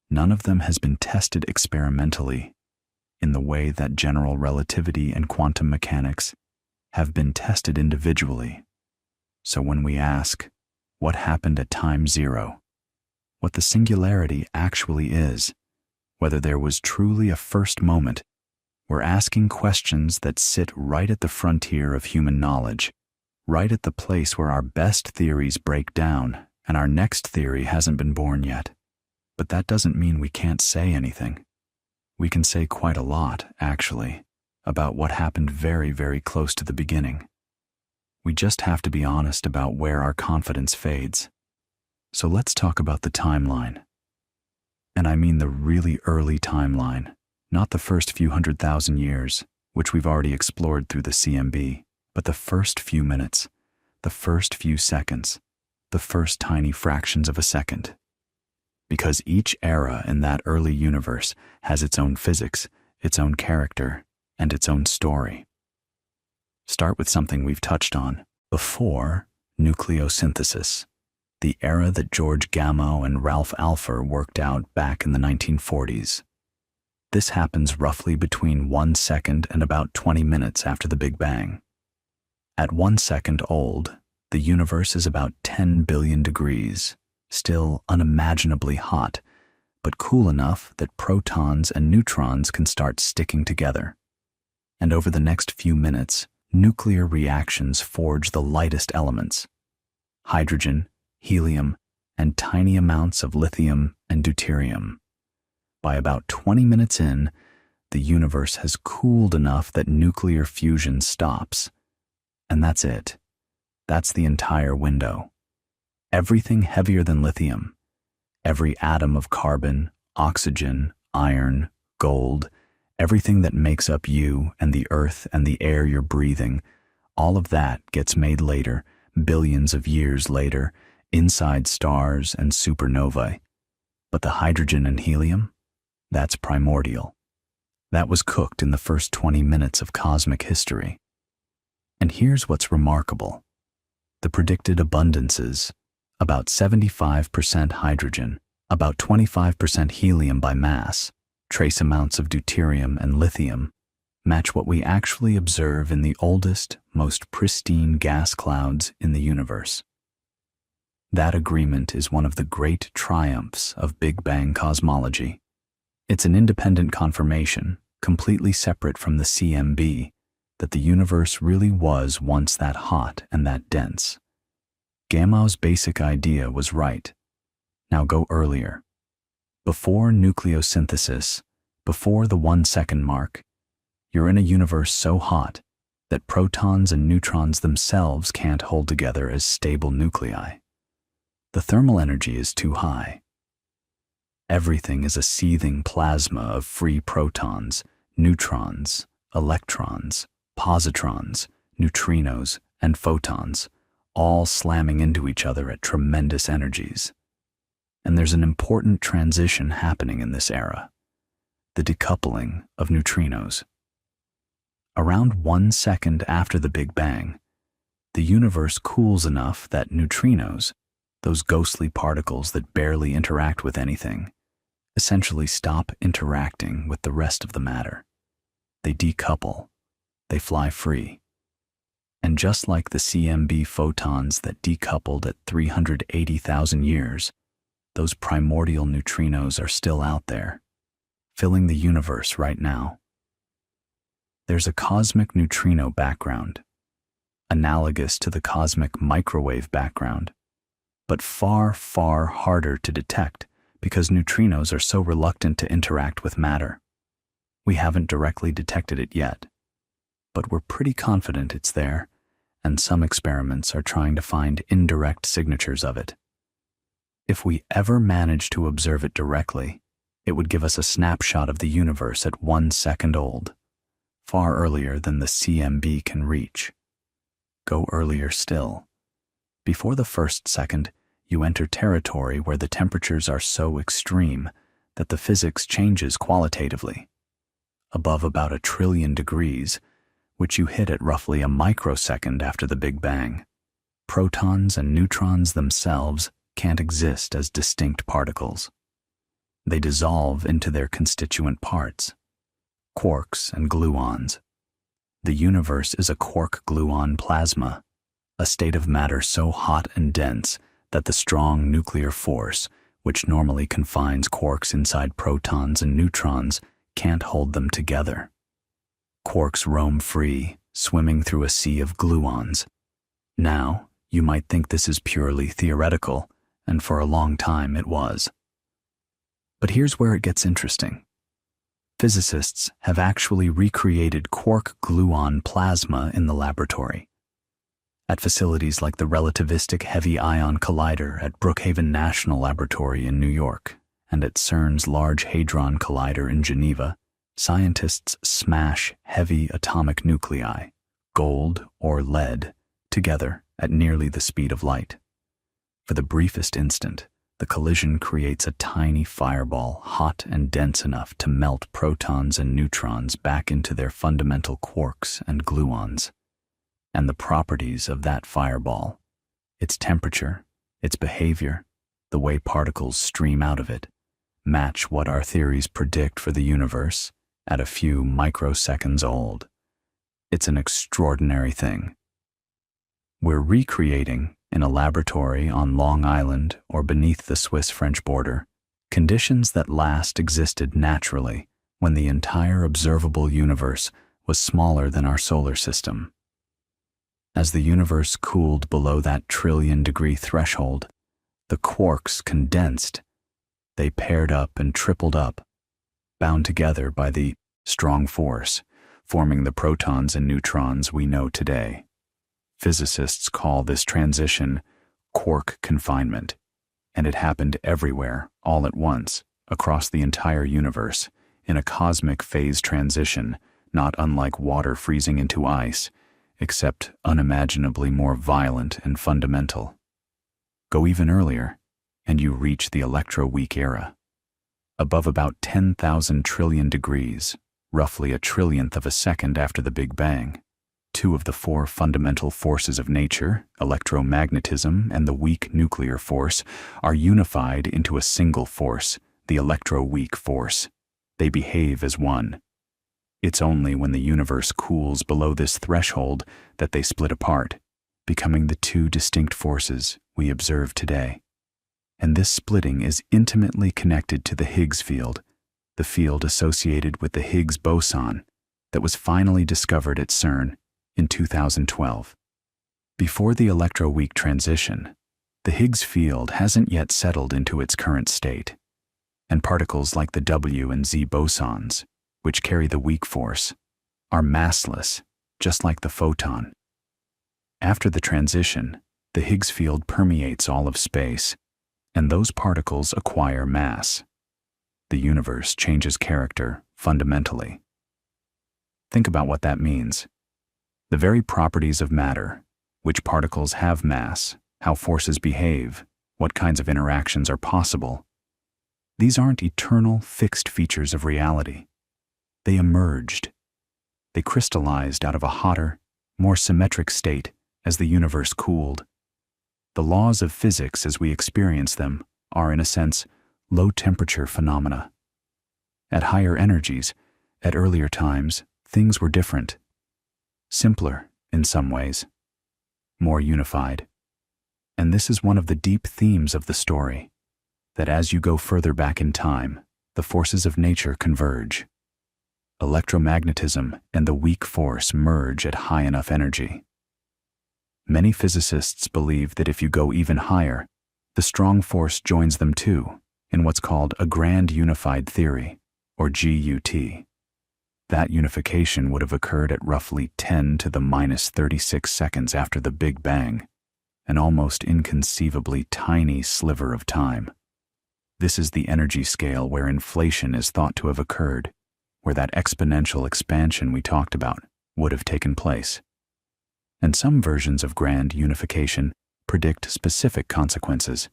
None of them has been tested experimentally in the way that general relativity and quantum mechanics have been tested individually. So when we ask, what happened at time zero? What the singularity actually is, whether there was truly a first moment, we're asking questions that sit right at the frontier of human knowledge, right at the place where our best theories break down and our next theory hasn't been born yet. But that doesn't mean we can't say anything. We can say quite a lot, actually, about what happened very, very close to the beginning. We just have to be honest about where our confidence fades. So let's talk about the timeline. And I mean the really early timeline, not the first few 100,000 years, which we've already explored through the CMB, but the first few minutes, the first few seconds, the first tiny fractions of a second. Because each era in that early universe has its own physics, its own character, and its own story. Start with something we've touched on before: nucleosynthesis, the era that George Gamow and Ralph Alpher worked out back in the 1940s. This happens roughly between 1 second and about 20 minutes after the Big Bang. At 1 second old, the universe is about 10 billion degrees, still unimaginably hot, but cool enough that protons and neutrons can start sticking together. And over the next few minutes, nuclear reactions forge the lightest elements: hydrogen, helium, and tiny amounts of lithium and deuterium. By about 20 minutes in, the universe has cooled enough that nuclear fusion stops. And that's it. That's the entire window. Everything heavier than lithium, every atom of carbon, oxygen, iron, gold, everything that makes up you and the earth and the air you're breathing, all of that gets made later, billions of years later, inside stars and supernovae. But the hydrogen and helium? That's primordial. That was cooked in the first 20 minutes of cosmic history. And here's what's remarkable. The predicted abundances, about 75% hydrogen, about 25% helium by mass, trace amounts of deuterium and lithium, match what we actually observe in the oldest, most pristine gas clouds in the universe. That agreement is one of the great triumphs of Big Bang cosmology. It's an independent confirmation, completely separate from the CMB, that the universe really was once that hot and that dense. Gamow's basic idea was right. Now go earlier. Before nucleosynthesis, before the 1-second mark, you're in a universe so hot that protons and neutrons themselves can't hold together as stable nuclei. The thermal energy is too high. Everything is a seething plasma of free protons, neutrons, electrons, positrons, neutrinos, and photons, all slamming into each other at tremendous energies. And there's an important transition happening in this era: the decoupling of neutrinos. Around 1 second after the Big Bang, the universe cools enough that neutrinos, those ghostly particles that barely interact with anything, essentially stop interacting with the rest of the matter. They decouple. They fly free. And just like the CMB photons that decoupled at 380,000 years, those primordial neutrinos are still out there, filling the universe right now. There's a cosmic neutrino background, analogous to the cosmic microwave background, but far, far harder to detect because neutrinos are so reluctant to interact with matter. We haven't directly detected it yet, but we're pretty confident it's there, and some experiments are trying to find indirect signatures of it. If we ever manage to observe it directly, it would give us a snapshot of the universe at 1 second old, far earlier than the CMB can reach. Go earlier still. Before the 1st second, you enter territory where the temperatures are so extreme that the physics changes qualitatively. Above about 1 trillion degrees, which you hit at roughly a microsecond after the Big Bang, protons and neutrons themselves can't exist as distinct particles. They dissolve into their constituent parts, quarks and gluons. The universe is a quark-gluon plasma, a state of matter so hot and dense that the strong nuclear force, which normally confines quarks inside protons and neutrons, can't hold them together. Quarks roam free, swimming through a sea of gluons. Now, you might think this is purely theoretical, and for a long time it was. But here's where it gets interesting. Physicists have actually recreated quark-gluon plasma in the laboratory. At facilities like the Relativistic Heavy Ion Collider at Brookhaven National Laboratory in New York, and at CERN's Large Hadron Collider in Geneva, scientists smash heavy atomic nuclei, gold or lead, together at nearly the speed of light. For the briefest instant, the collision creates a tiny fireball hot and dense enough to melt protons and neutrons back into their fundamental quarks and gluons. And the properties of that fireball, its temperature, its behavior, the way particles stream out of it, match what our theories predict for the universe at a few microseconds old. It's an extraordinary thing. We're recreating, in a laboratory on Long Island or beneath the Swiss-French border, conditions that last existed naturally when the entire observable universe was smaller than our solar system. As the universe cooled below that 1 trillion degree threshold, the quarks condensed. They paired up and tripled up, bound together by the strong force, forming the protons and neutrons we know today. Physicists call this transition quark confinement, and it happened everywhere, all at once, across the entire universe, in a cosmic phase transition, not unlike water freezing into ice, except unimaginably more violent and fundamental. Go even earlier, and you reach the electroweak era. Above about 10,000 trillion degrees, roughly 1 trillionth of a second after the Big Bang, 2 of the 4 fundamental forces of nature, electromagnetism and the weak nuclear force, are unified into a single force, the electroweak force. They behave as one. It's only when the universe cools below this threshold that they split apart, becoming the two distinct forces we observe today. And this splitting is intimately connected to the Higgs field, the field associated with the Higgs boson that was finally discovered at CERN in 2012. Before the electroweak transition, the Higgs field hasn't yet settled into its current state, and particles like the W and Z bosons, which carry the weak force, are massless, just like the photon. After the transition, the Higgs field permeates all of space, and those particles acquire mass. The universe changes character fundamentally. Think about what that means. The very properties of matter, which particles have mass, how forces behave, what kinds of interactions are possible, these aren't eternal, fixed features of reality. They emerged. They crystallized out of a hotter, more symmetric state as the universe cooled. The laws of physics as we experience them are, in a sense, low-temperature phenomena. At higher energies, at earlier times, things were different. Simpler, in some ways. More unified. And this is one of the deep themes of the story, that as you go further back in time, the forces of nature converge. Electromagnetism and the weak force merge at high enough energy. Many physicists believe that if you go even higher, the strong force joins them too, in what's called a grand unified theory, or GUT. That unification would have occurred at roughly 10 to the minus 36 seconds after the Big Bang, an almost inconceivably tiny sliver of time. This is the energy scale where inflation is thought to have occurred, where that exponential expansion we talked about would have taken place. And some versions of grand unification predict specific consequences,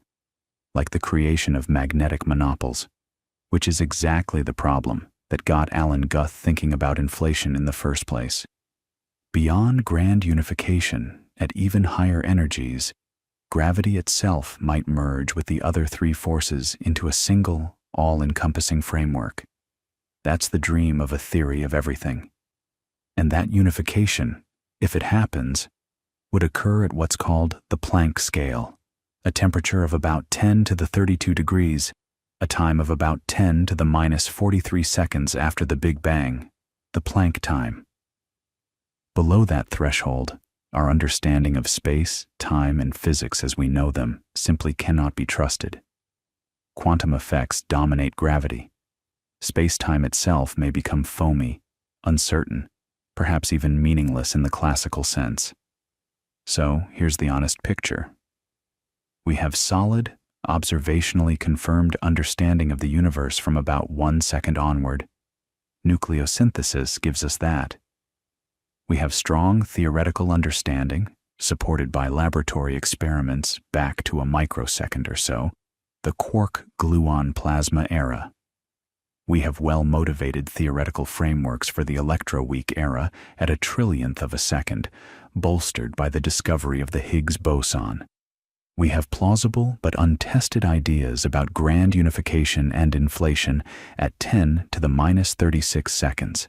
like the creation of magnetic monopoles, which is exactly the problem that got Alan Guth thinking about inflation in the first place. Beyond grand unification, at even higher energies, gravity itself might merge with the other three forces into a single, all-encompassing framework. That's the dream of a theory of everything. And that unification, if it happens, would occur at what's called the Planck scale, a temperature of about 10 to the 32 degrees, a time of about 10 to the minus 43 seconds after the Big Bang, the Planck time. Below that threshold, our understanding of space, time, and physics as we know them simply cannot be trusted. Quantum effects dominate gravity. Space-time itself may become foamy, uncertain, perhaps even meaningless in the classical sense. So here's the honest picture. We have solid, observationally confirmed understanding of the universe from about 1 second onward. Nucleosynthesis gives us that. We have strong theoretical understanding, supported by laboratory experiments back to a microsecond or so, the quark-gluon plasma era. We have well-motivated theoretical frameworks for the electroweak era at a trillionth of a second, bolstered by the discovery of the Higgs boson. We have plausible but untested ideas about grand unification and inflation at 10 to the minus 36 seconds.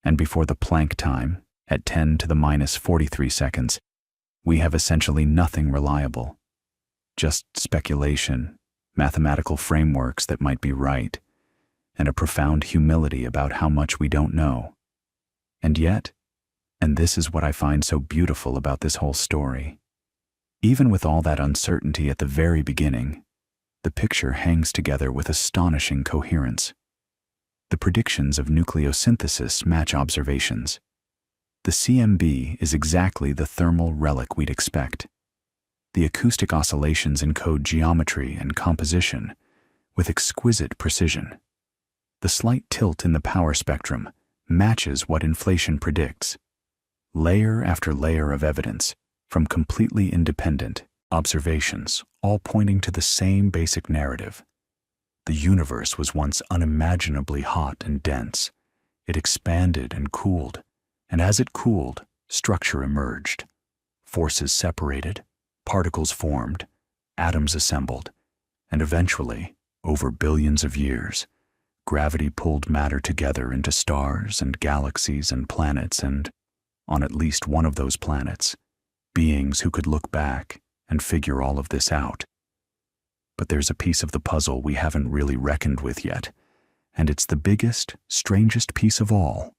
And before the Planck time, at 10 to the minus 43 seconds, we have essentially nothing reliable. Just speculation, mathematical frameworks that might be right, and a profound humility about how much we don't know. And yet, and this is what I find so beautiful about this whole story, even with all that uncertainty at the very beginning, the picture hangs together with astonishing coherence. The predictions of nucleosynthesis match observations. The CMB is exactly the thermal relic we'd expect. The acoustic oscillations encode geometry and composition with exquisite precision. The slight tilt in the power spectrum matches what inflation predicts. Layer after layer of evidence from completely independent observations, all pointing to the same basic narrative. The universe was once unimaginably hot and dense. It expanded and cooled, and as it cooled, structure emerged. Forces separated, particles formed, atoms assembled, and eventually, over billions of years, gravity pulled matter together into stars and galaxies and planets, and, on at least one of those planets, beings who could look back and figure all of this out. But there's a piece of the puzzle we haven't really reckoned with yet, and it's the biggest, strangest piece of all.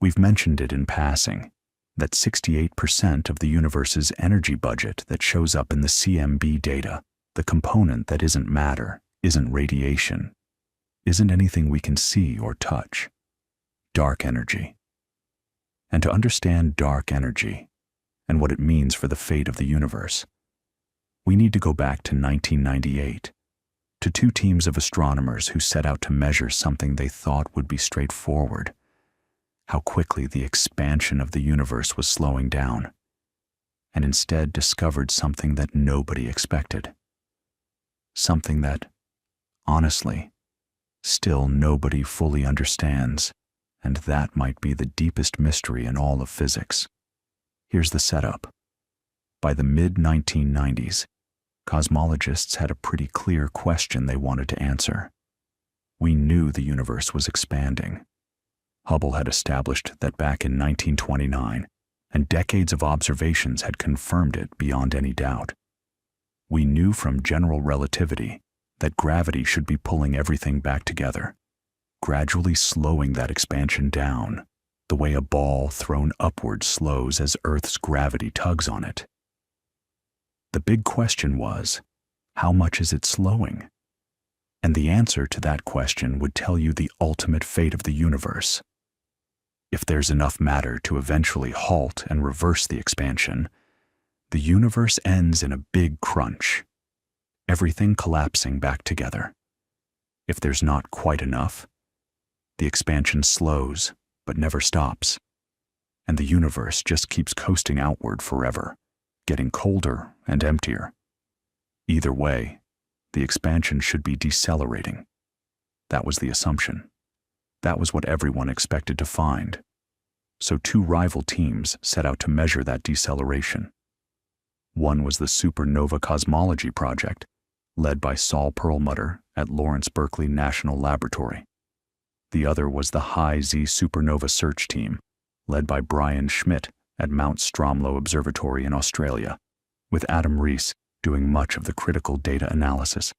We've mentioned it in passing, that 68% of the universe's energy budget that shows up in the CMB data, the component that isn't matter, isn't radiation, isn't anything we can see or touch. Dark energy. And to understand dark energy and what it means for the fate of the universe, we need to go back to 1998, to two teams of astronomers who set out to measure something they thought would be straightforward: how quickly the expansion of the universe was slowing down, and instead discovered something that nobody expected. Something that, honestly, still nobody fully understands, and that might be the deepest mystery in all of physics. Here's the setup. By the mid-1990s, cosmologists had a pretty clear question they wanted to answer. We knew the universe was expanding. Hubble had established that back in 1929, and decades of observations had confirmed it beyond any doubt. We knew from general relativity that gravity should be pulling everything back together, gradually slowing that expansion down, the way a ball thrown upward slows as Earth's gravity tugs on it. The big question was, how much is it slowing? And the answer to that question would tell you the ultimate fate of the universe. If there's enough matter to eventually halt and reverse the expansion, the universe ends in a big crunch, everything collapsing back together. If there's not quite enough, the expansion slows but never stops, and the universe just keeps coasting outward forever, getting colder and emptier. Either way, the expansion should be decelerating. That was the assumption. That was what everyone expected to find. So two rival teams set out to measure that deceleration. One was the Supernova Cosmology Project, led by Saul Perlmutter at Lawrence Berkeley National Laboratory. The other was the High Z Supernova Search Team, led by Brian Schmidt at Mount Stromlo Observatory in Australia, with Adam Rees doing much of the critical data analysis,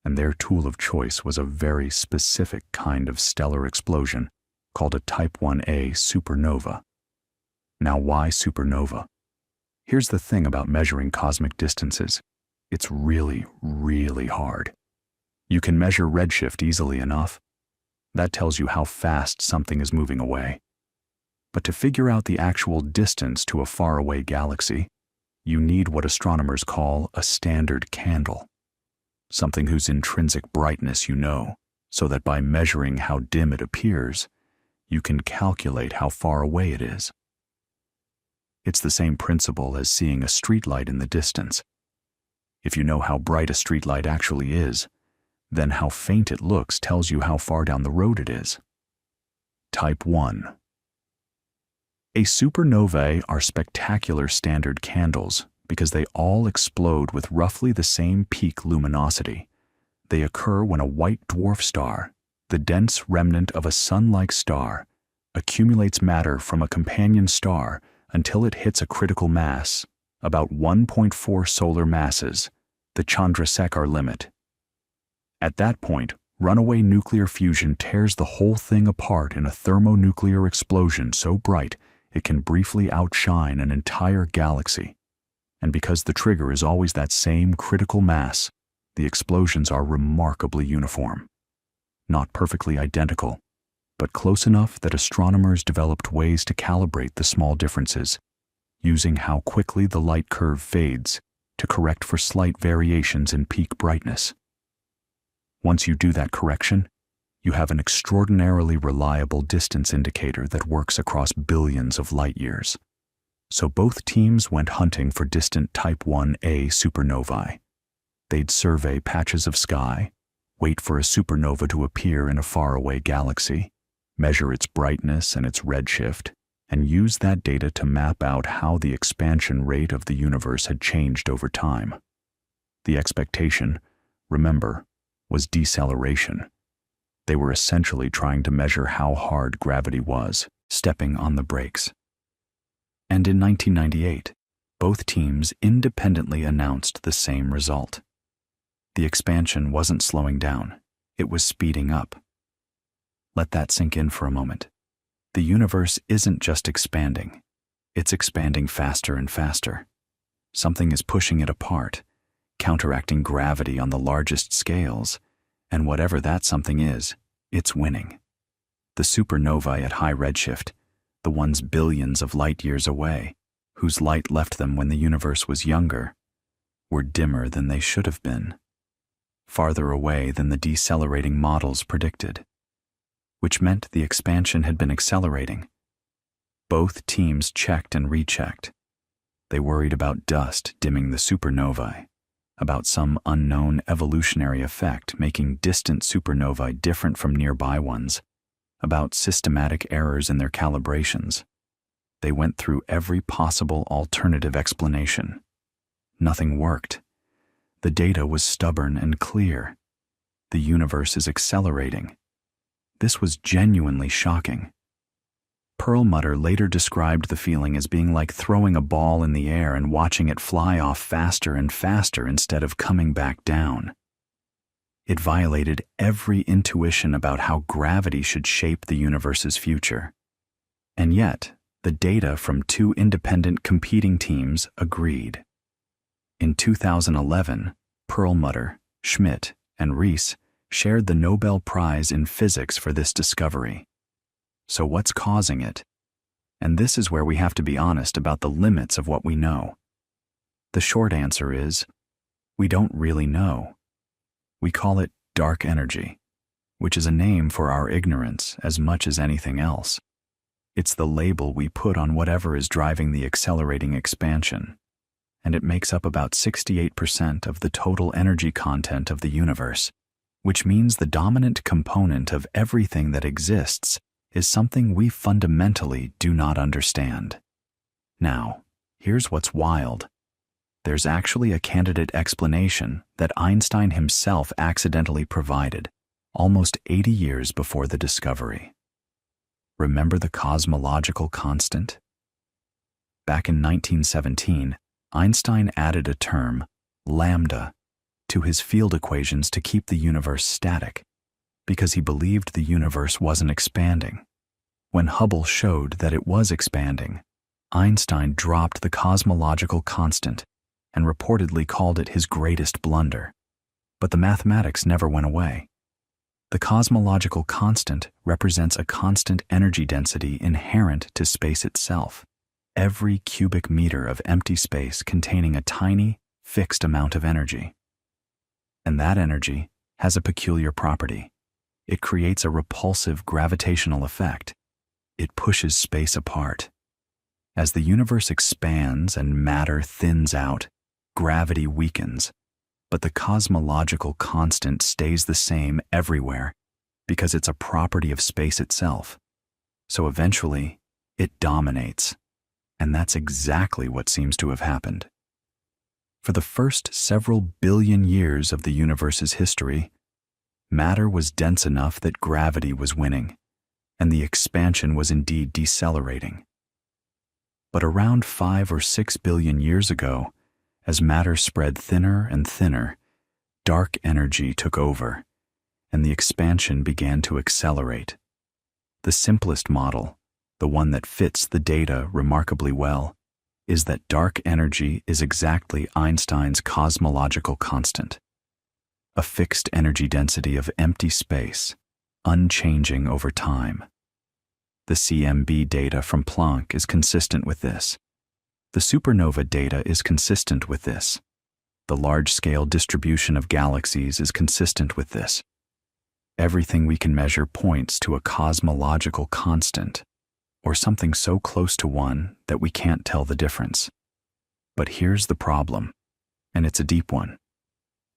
and their tool of choice was a very specific kind of stellar explosion called a Type 1a supernova. Now, why supernova? Here's the thing about measuring cosmic distances. It's really, really hard. You can measure redshift easily enough. That tells you how fast something is moving away. But to figure out the actual distance to a faraway galaxy, you need what astronomers call a standard candle, something whose intrinsic brightness you know, so that by measuring how dim it appears, you can calculate how far away it is. It's the same principle as seeing a streetlight in the distance. If you know how bright a streetlight actually is, then how faint it looks tells you how far down the road it is. Type 1. A supernovae are spectacular standard candles because they all explode with roughly the same peak luminosity. They occur when a white dwarf star, the dense remnant of a sun-like star, accumulates matter from a companion star until it hits a critical mass, about 1.4 solar masses, the Chandrasekhar limit. At that point, runaway nuclear fusion tears the whole thing apart in a thermonuclear explosion so bright it can briefly outshine an entire galaxy. And because the trigger is always that same critical mass, the explosions are remarkably uniform. Not perfectly identical, but close enough that astronomers developed ways to calibrate the small differences, using how quickly the light curve fades to correct for slight variations in peak brightness. Once you do that correction, you have an extraordinarily reliable distance indicator that works across billions of light years. So both teams went hunting for distant Type 1a supernovae. They'd survey patches of sky, wait for a supernova to appear in a faraway galaxy, measure its brightness and its redshift, and use that data to map out how the expansion rate of the universe had changed over time. The expectation, remember, was deceleration. They were essentially trying to measure how hard gravity was, stepping on the brakes. And in 1998, Both teams independently announced the same result. The expansion wasn't slowing down, it was speeding up. Let that sink in for a moment. The universe isn't just expanding, it's expanding faster and faster. Something is pushing it apart, counteracting gravity on the largest scales, and whatever that something is, it's winning. The supernovae at high redshift, the ones billions of light years away, whose light left them when the universe was younger, were dimmer than they should have been, farther away than the decelerating models predicted, which meant the expansion had been accelerating. Both teams checked and rechecked. They worried about dust dimming the supernovae, about some unknown evolutionary effect making distant supernovae different from nearby ones, about systematic errors in their calibrations. They went through every possible alternative explanation. Nothing worked. The data was stubborn and clear. The universe is accelerating. This was genuinely shocking. Perlmutter later described the feeling as being like throwing a ball in the air and watching it fly off faster and faster instead of coming back down. It violated every intuition about how gravity should shape the universe's future. And yet, the data from two independent competing teams agreed. In 2011, Perlmutter, Schmidt, and Rees shared the Nobel Prize in Physics for this discovery. So what's causing it? And this is where we have to be honest about the limits of what we know. The short answer is, we don't really know. We call it dark energy, which is a name for our ignorance as much as anything else. It's the label we put on whatever is driving the accelerating expansion, and it makes up about 68% of the total energy content of the universe, which means the dominant component of everything that exists is something we fundamentally do not understand. Now, here's what's wild. There's actually a candidate explanation that Einstein himself accidentally provided, almost 80 years before the discovery. Remember the cosmological constant? Back in 1917, Einstein added a term, lambda, to his field equations to keep the universe static, because he believed the universe wasn't expanding. When Hubble showed that it was expanding, Einstein dropped the cosmological constant and reportedly called it his greatest blunder. But the mathematics never went away. The cosmological constant represents a constant energy density inherent to space itself, every cubic meter of empty space containing a tiny, fixed amount of energy. And that energy has a peculiar property. It creates a repulsive gravitational effect. It pushes space apart. As the universe expands and matter thins out, gravity weakens, but the cosmological constant stays the same everywhere because it's a property of space itself. So eventually, it dominates, and that's exactly what seems to have happened. For the first several billion years of the universe's history, matter was dense enough that gravity was winning, and the expansion was indeed decelerating. But around 5 or 6 billion years ago, as matter spread thinner and thinner, dark energy took over, and the expansion began to accelerate. The simplest model, the one that fits the data remarkably well, is that dark energy is exactly Einstein's cosmological constant, a fixed energy density of empty space, unchanging over time. The CMB data from Planck is consistent with this. The supernova data is consistent with this. The large-scale distribution of galaxies is consistent with this. Everything we can measure points to a cosmological constant, or something so close to one that we can't tell the difference. But here's the problem, and it's a deep one.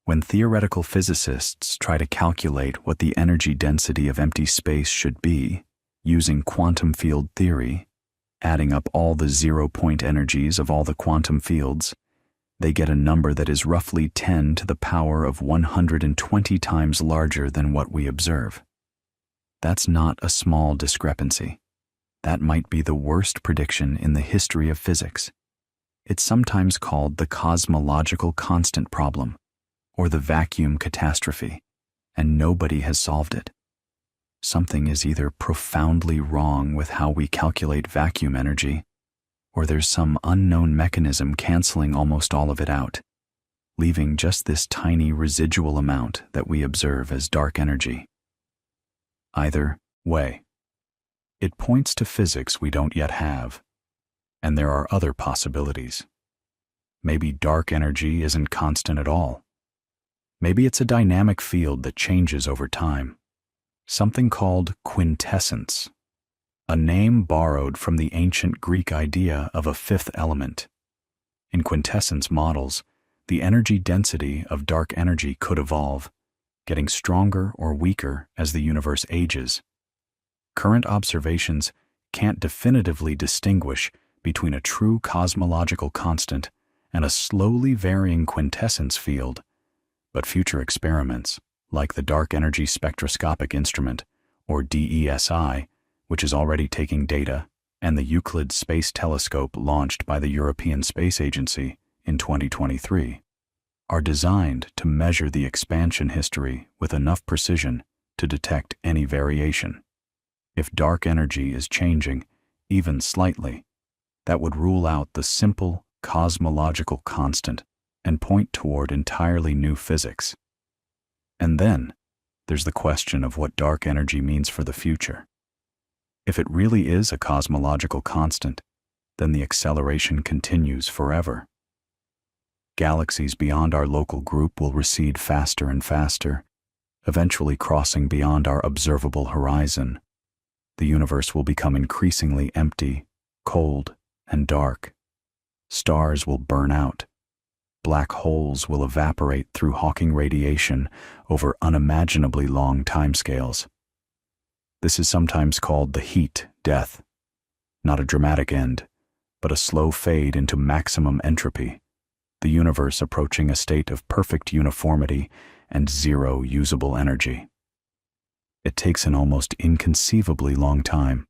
When theoretical physicists try to calculate what the energy density of empty space should be, using quantum field theory, adding up all the zero-point energies of all the quantum fields, they get a number that is roughly 10 to the power of 120 times larger than what we observe. That's not a small discrepancy. That might be the worst prediction in the history of physics. It's sometimes called the cosmological constant problem, or the vacuum catastrophe, and nobody has solved it. Something is either profoundly wrong with how we calculate vacuum energy, or there's some unknown mechanism canceling almost all of it out, leaving just this tiny residual amount that we observe as dark energy. Either way, it points to physics we don't yet have, and there are other possibilities. Maybe dark energy isn't constant at all. Maybe it's a dynamic field that changes over time, something called quintessence, a name borrowed from the ancient Greek idea of a fifth element. In quintessence models, the energy density of dark energy could evolve, getting stronger or weaker as the universe ages. Current observations can't definitively distinguish between a true cosmological constant and a slowly varying quintessence field, but future experiments, like the Dark Energy Spectroscopic Instrument, or DESI, which is already taking data, and the Euclid Space Telescope launched by the European Space Agency in 2023, are designed to measure the expansion history with enough precision to detect any variation. If dark energy is changing, even slightly, that would rule out the simple cosmological constant and point toward entirely new physics. And then, there's the question of what dark energy means for the future. If it really is a cosmological constant, then the acceleration continues forever. Galaxies beyond our local group will recede faster and faster, eventually crossing beyond our observable horizon. The universe will become increasingly empty, cold, and dark. Stars will burn out. Black holes will evaporate through Hawking radiation over unimaginably long timescales. This is sometimes called the heat death, not a dramatic end, but a slow fade into maximum entropy, the universe approaching a state of perfect uniformity and zero usable energy. It takes an almost inconceivably long time,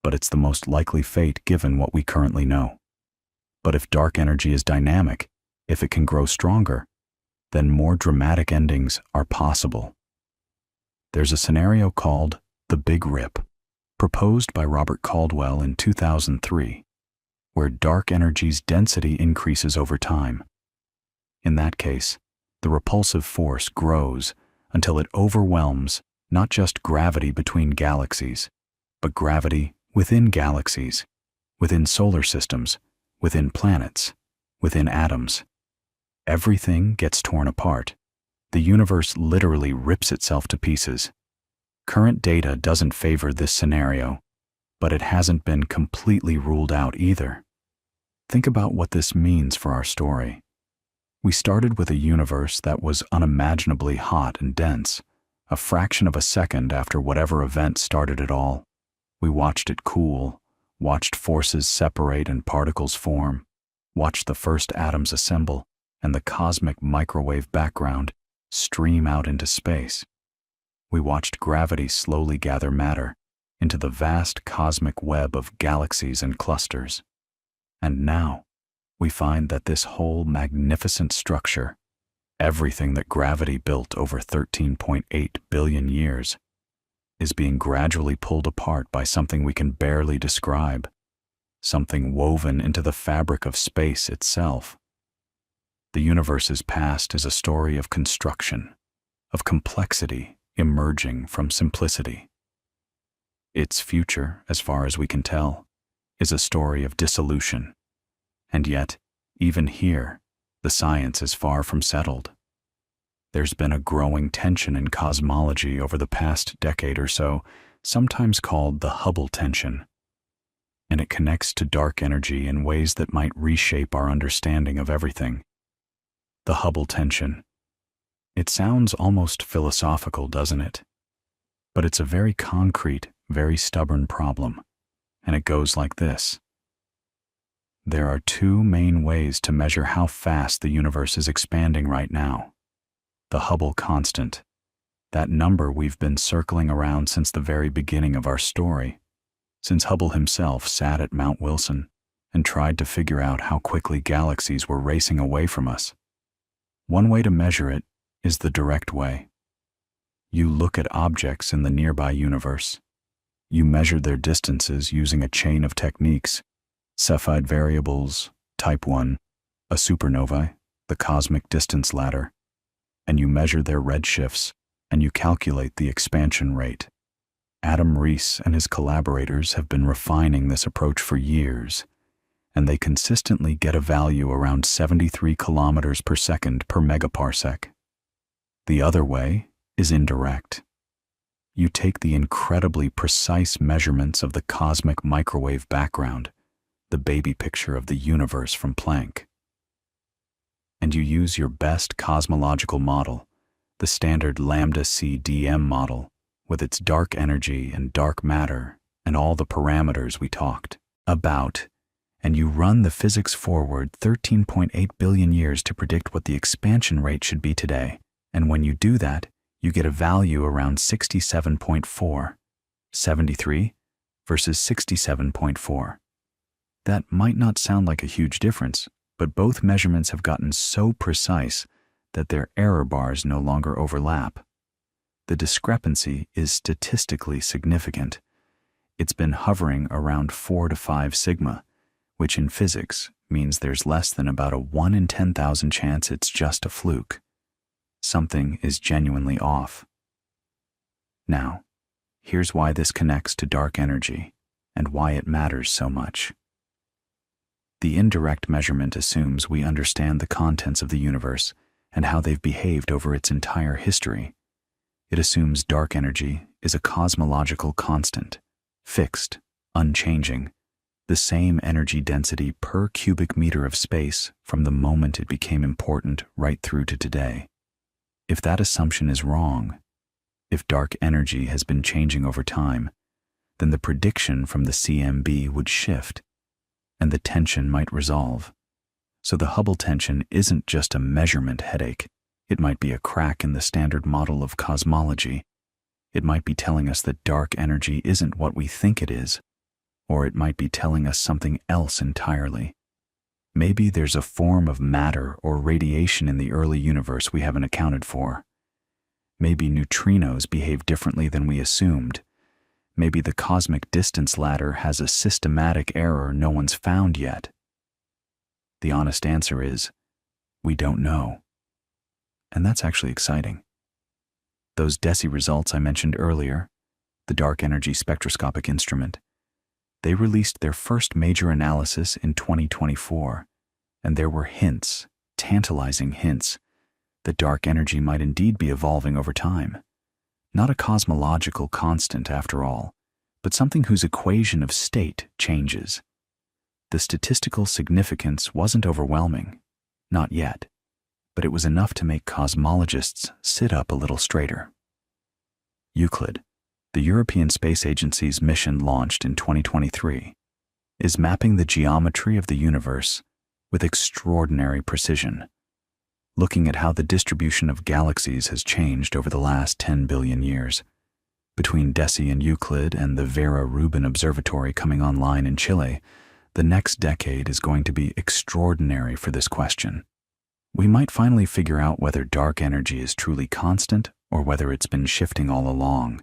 but it's the most likely fate given what we currently know. But if dark energy is dynamic, if it can grow stronger, then more dramatic endings are possible. There's a scenario called the Big Rip, proposed by Robert Caldwell in 2003, where dark energy's density increases over time. In that case, the repulsive force grows until it overwhelms not just gravity between galaxies, but gravity within galaxies, within solar systems, within planets, within atoms. Everything gets torn apart. The universe literally rips itself to pieces. Current data doesn't favor this scenario, but it hasn't been completely ruled out either. Think about what this means for our story. We started with a universe that was unimaginably hot and dense, a fraction of a second after whatever event started it all. We watched it cool, watched forces separate and particles form, watched the first atoms assemble, and the cosmic microwave background stream out into space. We watched gravity slowly gather matter into the vast cosmic web of galaxies and clusters. And now, we find that this whole magnificent structure, everything that gravity built over 13.8 billion years, is being gradually pulled apart by something we can barely describe, something woven into the fabric of space itself. The universe's past is a story of construction, of complexity emerging from simplicity. Its future, as far as we can tell, is a story of dissolution. And yet, even here, the science is far from settled. There's been a growing tension in cosmology over the past decade or so, sometimes called the Hubble tension. And it connects to dark energy in ways that might reshape our understanding of everything. The Hubble tension. It sounds almost philosophical, doesn't it? But it's a very concrete, very stubborn problem, and it goes like this. There are two main ways to measure how fast the universe is expanding right now. The Hubble constant, that number we've been circling around since the very beginning of our story, since Hubble himself sat at Mount Wilson and tried to figure out how quickly galaxies were racing away from us. One way to measure it is the direct way. You look at objects in the nearby universe. You measure their distances using a chain of techniques: Cepheid variables, type 1, a supernovae, the cosmic distance ladder, and you measure their redshifts, and you calculate the expansion rate. Adam Rees and his collaborators have been refining this approach for years, and they consistently get a value around 73 kilometers per second per megaparsec. The other way is indirect. You take the incredibly precise measurements of the cosmic microwave background, the baby picture of the universe from Planck, and you use your best cosmological model, the standard lambda CDM model, with its dark energy and dark matter and all the parameters we talked about, and you run the physics forward 13.8 billion years to predict what the expansion rate should be today. And when you do that, you get a value around 67.4, 73 versus 67.4. That might not sound like a huge difference, but both measurements have gotten so precise that their error bars no longer overlap. The discrepancy is statistically significant. It's been hovering around 4 to 5 sigma, which in physics means there's less than about a 1 in 10,000 chance it's just a fluke. Something is genuinely off. Now, here's why this connects to dark energy and why it matters so much. The indirect measurement assumes we understand the contents of the universe and how they've behaved over its entire history. It assumes dark energy is a cosmological constant, fixed, unchanging, the same energy density per cubic meter of space from the moment it became important right through to today. If that assumption is wrong, if dark energy has been changing over time, then the prediction from the CMB would shift, and the tension might resolve. So the Hubble tension isn't just a measurement headache. It might be a crack in the standard model of cosmology. It might be telling us that dark energy isn't what we think it is, or it might be telling us something else entirely. Maybe there's a form of matter or radiation in the early universe we haven't accounted for. Maybe neutrinos behave differently than we assumed. Maybe the cosmic distance ladder has a systematic error no one's found yet. The honest answer is, we don't know. And that's actually exciting. Those DESI results I mentioned earlier, the Dark Energy Spectroscopic Instrument, they released their first major analysis in 2024, and there were hints, tantalizing hints, that dark energy might indeed be evolving over time. Not a cosmological constant after all, but something whose equation of state changes. The statistical significance wasn't overwhelming, not yet, but it was enough to make cosmologists sit up a little straighter. Euclid, the European Space Agency's mission launched in 2023, is mapping the geometry of the universe with extraordinary precision, looking at how the distribution of galaxies has changed over the last 10 billion years. Between DESI and Euclid and the Vera Rubin Observatory coming online in Chile, the next decade is going to be extraordinary for this question. We might finally figure out whether dark energy is truly constant or whether it's been shifting all along.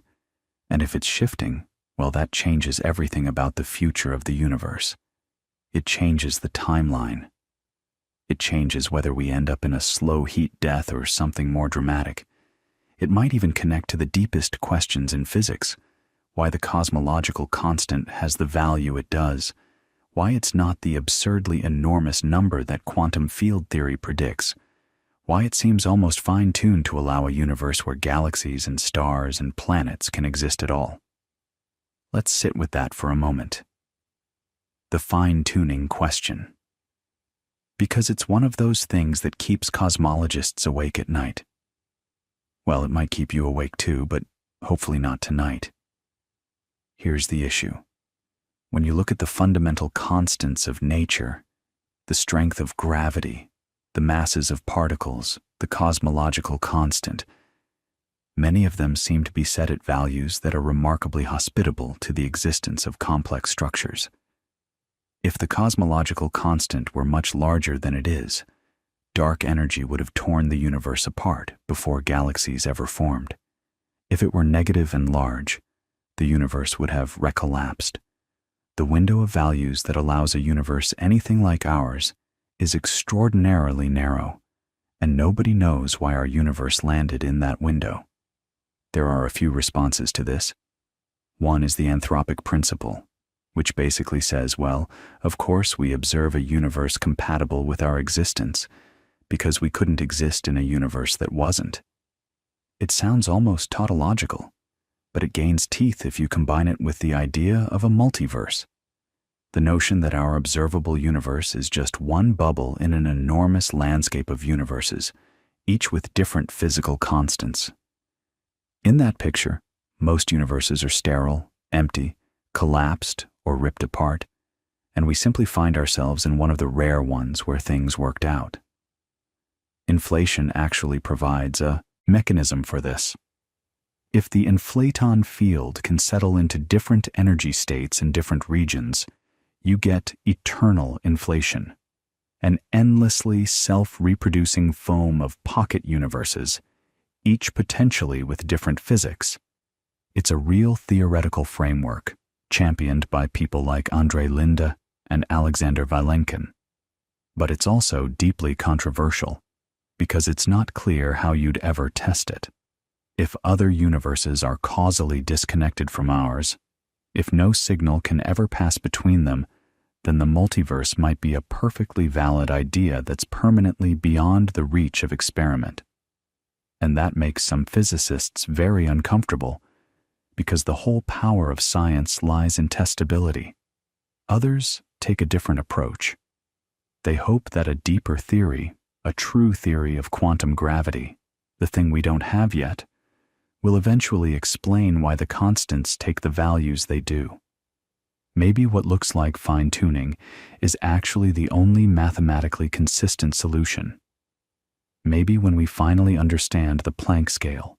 And if it's shifting, well, that changes everything about the future of the universe. It changes the timeline. It changes whether we end up in a slow heat death or something more dramatic. It might even connect to the deepest questions in physics: why the cosmological constant has the value it does, why it's not the absurdly enormous number that quantum field theory predicts, why it seems almost fine-tuned to allow a universe where galaxies and stars and planets can exist at all. Let's sit with that for a moment. The fine-tuning question. Because it's one of those things that keeps cosmologists awake at night. Well, it might keep you awake too, but hopefully not tonight. Here's the issue. When you look at the fundamental constants of nature, the strength of gravity, the masses of particles, the cosmological constant, many of them seem to be set at values that are remarkably hospitable to the existence of complex structures. If the cosmological constant were much larger than it is, dark energy would have torn the universe apart before galaxies ever formed. If it were negative and large, the universe would have recollapsed. The window of values that allows a universe anything like ours is extraordinarily narrow, and nobody knows why our universe landed in that window. There are a few responses to this. One is the anthropic principle, which basically says, well, of course we observe a universe compatible with our existence, because we couldn't exist in a universe that wasn't. It sounds almost tautological, but it gains teeth if you combine it with the idea of a multiverse. The notion that our observable universe is just one bubble in an enormous landscape of universes, each with different physical constants. In that picture, most universes are sterile, empty, collapsed, or ripped apart, and we simply find ourselves in one of the rare ones where things worked out. Inflation actually provides a mechanism for this. If the inflaton field can settle into different energy states in different regions, you get eternal inflation, an endlessly self-reproducing foam of pocket universes, each potentially with different physics. It's a real theoretical framework, championed by people like Andrei Linde and Alexander Vilenkin. But it's also deeply controversial, because it's not clear how you'd ever test it. If other universes are causally disconnected from ours, if no signal can ever pass between them, then the multiverse might be a perfectly valid idea that's permanently beyond the reach of experiment. And that makes some physicists very uncomfortable, because the whole power of science lies in testability. Others take a different approach. They hope that a deeper theory, a true theory of quantum gravity, the thing we don't have yet, will eventually explain why the constants take the values they do. Maybe what looks like fine-tuning is actually the only mathematically consistent solution. Maybe when we finally understand the Planck scale,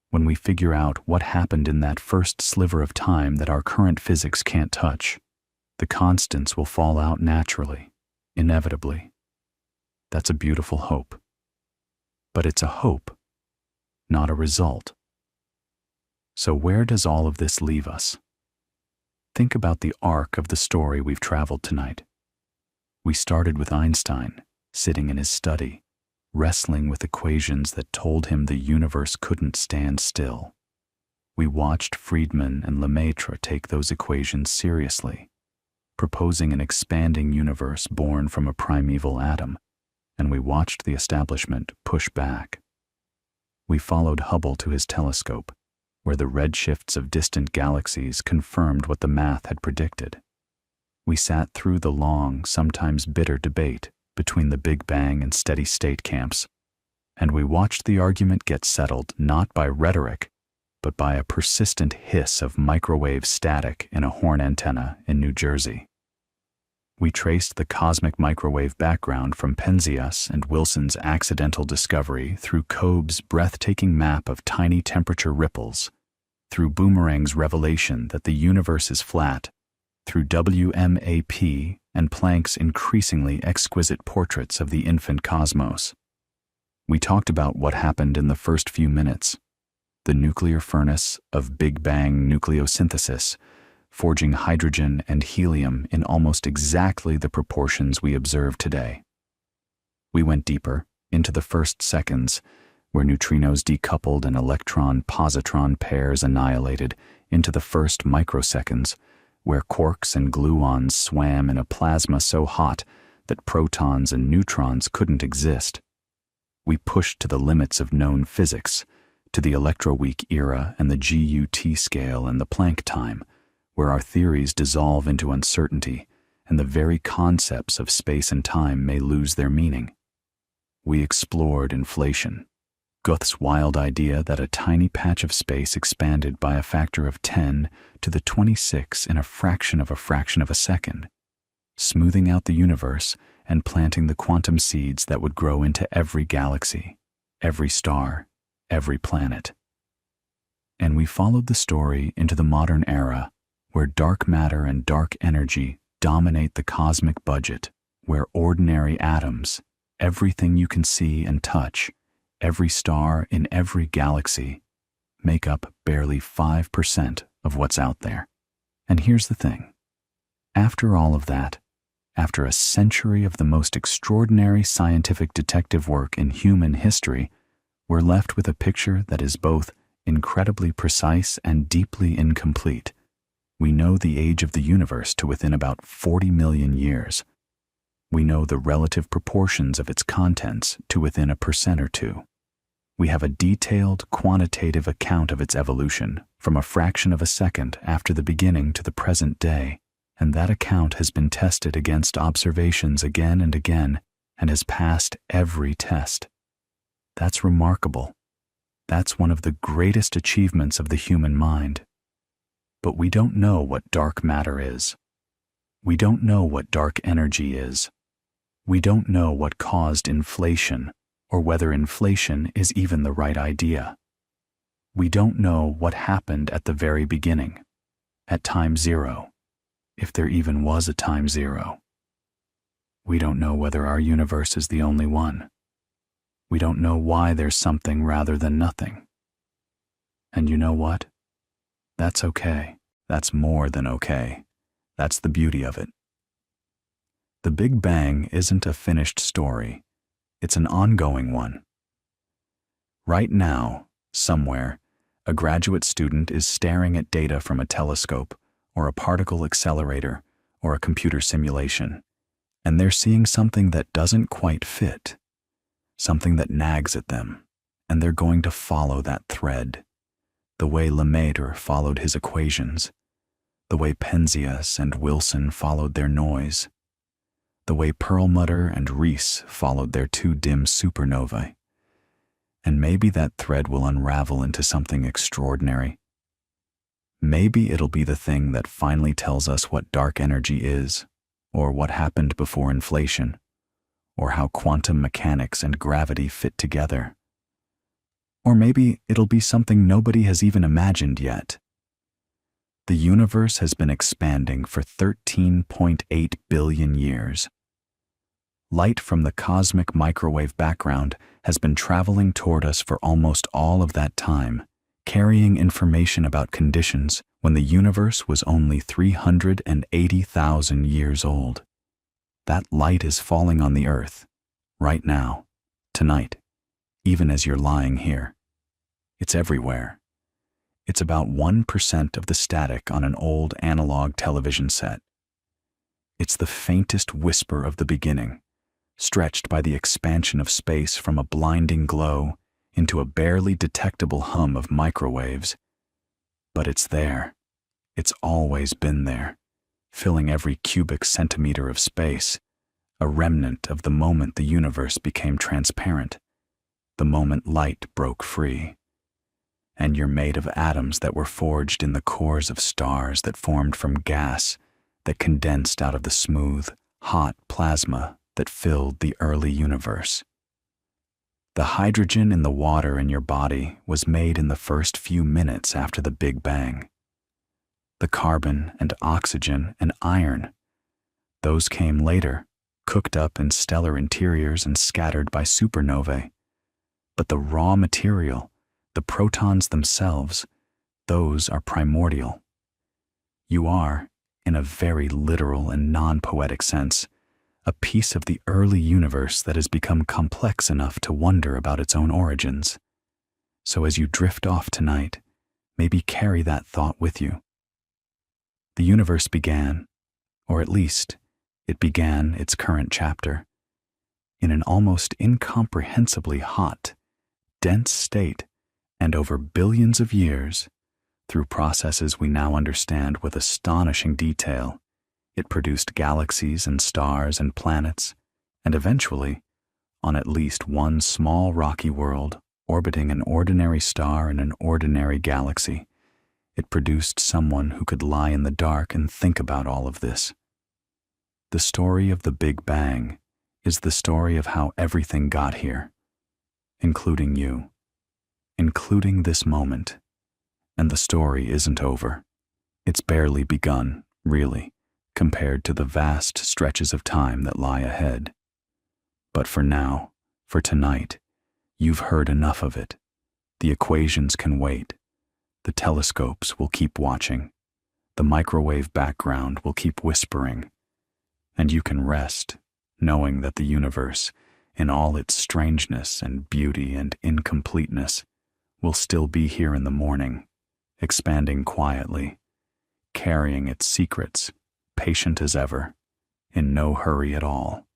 when we figure out what happened in that first sliver of time that our current physics can't touch, the constants will fall out naturally, inevitably. That's a beautiful hope. But it's a hope, not a result. So where does all of this leave us? Think about the arc of the story we've traveled tonight. We started with Einstein, sitting in his study, wrestling with equations that told him the universe couldn't stand still. We watched Friedman and Lemaître take those equations seriously, proposing an expanding universe born from a primeval atom, and we watched the establishment push back. We followed Hubble to his telescope, where the redshifts of distant galaxies confirmed what the math had predicted. We sat through the long, sometimes bitter debate between the Big Bang and steady-state camps, and we watched the argument get settled not by rhetoric, but by a persistent hiss of microwave static in a horn antenna in New Jersey. We traced the cosmic microwave background from Penzias and Wilson's accidental discovery through Cobb's breathtaking map of tiny temperature ripples, through Boomerang's revelation that the universe is flat, through WMAP and Planck's increasingly exquisite portraits of the infant cosmos. We talked about what happened in the first few minutes, the nuclear furnace of Big Bang nucleosynthesis, forging hydrogen and helium in almost exactly the proportions we observe today. We went deeper into the first seconds, where neutrinos decoupled and electron-positron pairs annihilated, into the first microseconds, where quarks and gluons swam in a plasma so hot that protons and neutrons couldn't exist. We pushed to the limits of known physics, to the electroweak era and the GUT scale and the Planck time, where our theories dissolve into uncertainty and the very concepts of space and time may lose their meaning. We explored inflation, Guth's wild idea that a tiny patch of space expanded by a factor of 10 to the 26 in a fraction of a second, smoothing out the universe and planting the quantum seeds that would grow into every galaxy, every star, every planet. And we followed the story into the modern era, where dark matter and dark energy dominate the cosmic budget, where ordinary atoms, everything you can see and touch, every star in every galaxy, make up barely 5% of what's out there. And here's the thing. After all of that, after a century of the most extraordinary scientific detective work in human history, we're left with a picture that is both incredibly precise and deeply incomplete. We know the age of the universe to within about 40 million years. We know the relative proportions of its contents to within 1% or 2. We have a detailed, quantitative account of its evolution from a fraction of a second after the beginning to the present day, and that account has been tested against observations again and again and has passed every test. That's remarkable. That's one of the greatest achievements of the human mind. But we don't know what dark matter is. We don't know what dark energy is. We don't know what caused inflation, or whether inflation is even the right idea. We don't know what happened at the very beginning, at time zero, if there even was a time zero. We don't know whether our universe is the only one. We don't know why there's something rather than nothing. And you know what? That's okay. That's more than okay. That's the beauty of it. The Big Bang isn't a finished story. It's an ongoing one. Right now, somewhere, a graduate student is staring at data from a telescope or a particle accelerator or a computer simulation, and they're seeing something that doesn't quite fit, something that nags at them, and they're going to follow that thread, the way Lemaître followed his equations, the way Penzias and Wilson followed their noise, the way Perlmutter and Reese followed their 2 dim supernovae. And maybe that thread will unravel into something extraordinary. Maybe it'll be the thing that finally tells us what dark energy is, or what happened before inflation, or how quantum mechanics and gravity fit together. Or maybe it'll be something nobody has even imagined yet. The universe has been expanding for 13.8 billion years. Light from the cosmic microwave background has been traveling toward us for almost all of that time, carrying information about conditions when the universe was only 380,000 years old. That light is falling on the Earth, right now, tonight, even as you're lying here. It's everywhere. It's about 1% of the static on an old analog television set. It's the faintest whisper of the beginning, stretched by the expansion of space from a blinding glow into a barely detectable hum of microwaves. But it's there. It's always been there, filling every cubic centimeter of space, a remnant of the moment the universe became transparent, the moment light broke free. And you're made of atoms that were forged in the cores of stars that formed from gas that condensed out of the smooth, hot plasma that filled the early universe. The hydrogen in the water in your body was made in the first few minutes after the Big Bang. The carbon and oxygen and iron, those came later, cooked up in stellar interiors and scattered by supernovae. But the raw material, the protons themselves, those are primordial. You are, in a very literal and non-poetic sense, a piece of the early universe that has become complex enough to wonder about its own origins. So as you drift off tonight, maybe carry that thought with you. The universe began, or at least, it began its current chapter, in an almost incomprehensibly hot, dense state, and over billions of years, through processes we now understand with astonishing detail, it produced galaxies and stars and planets, and eventually, on at least one small rocky world orbiting an ordinary star in an ordinary galaxy, it produced someone who could lie in the dark and think about all of this. The story of the Big Bang is the story of how everything got here, including you, including this moment. And the story isn't over. It's barely begun, really, compared to the vast stretches of time that lie ahead. But for now, for tonight, you've heard enough of it. The equations can wait. The telescopes will keep watching. The microwave background will keep whispering. And you can rest, knowing that the universe, in all its strangeness and beauty and incompleteness, will still be here in the morning, expanding quietly, carrying its secrets, patient as ever, in no hurry at all.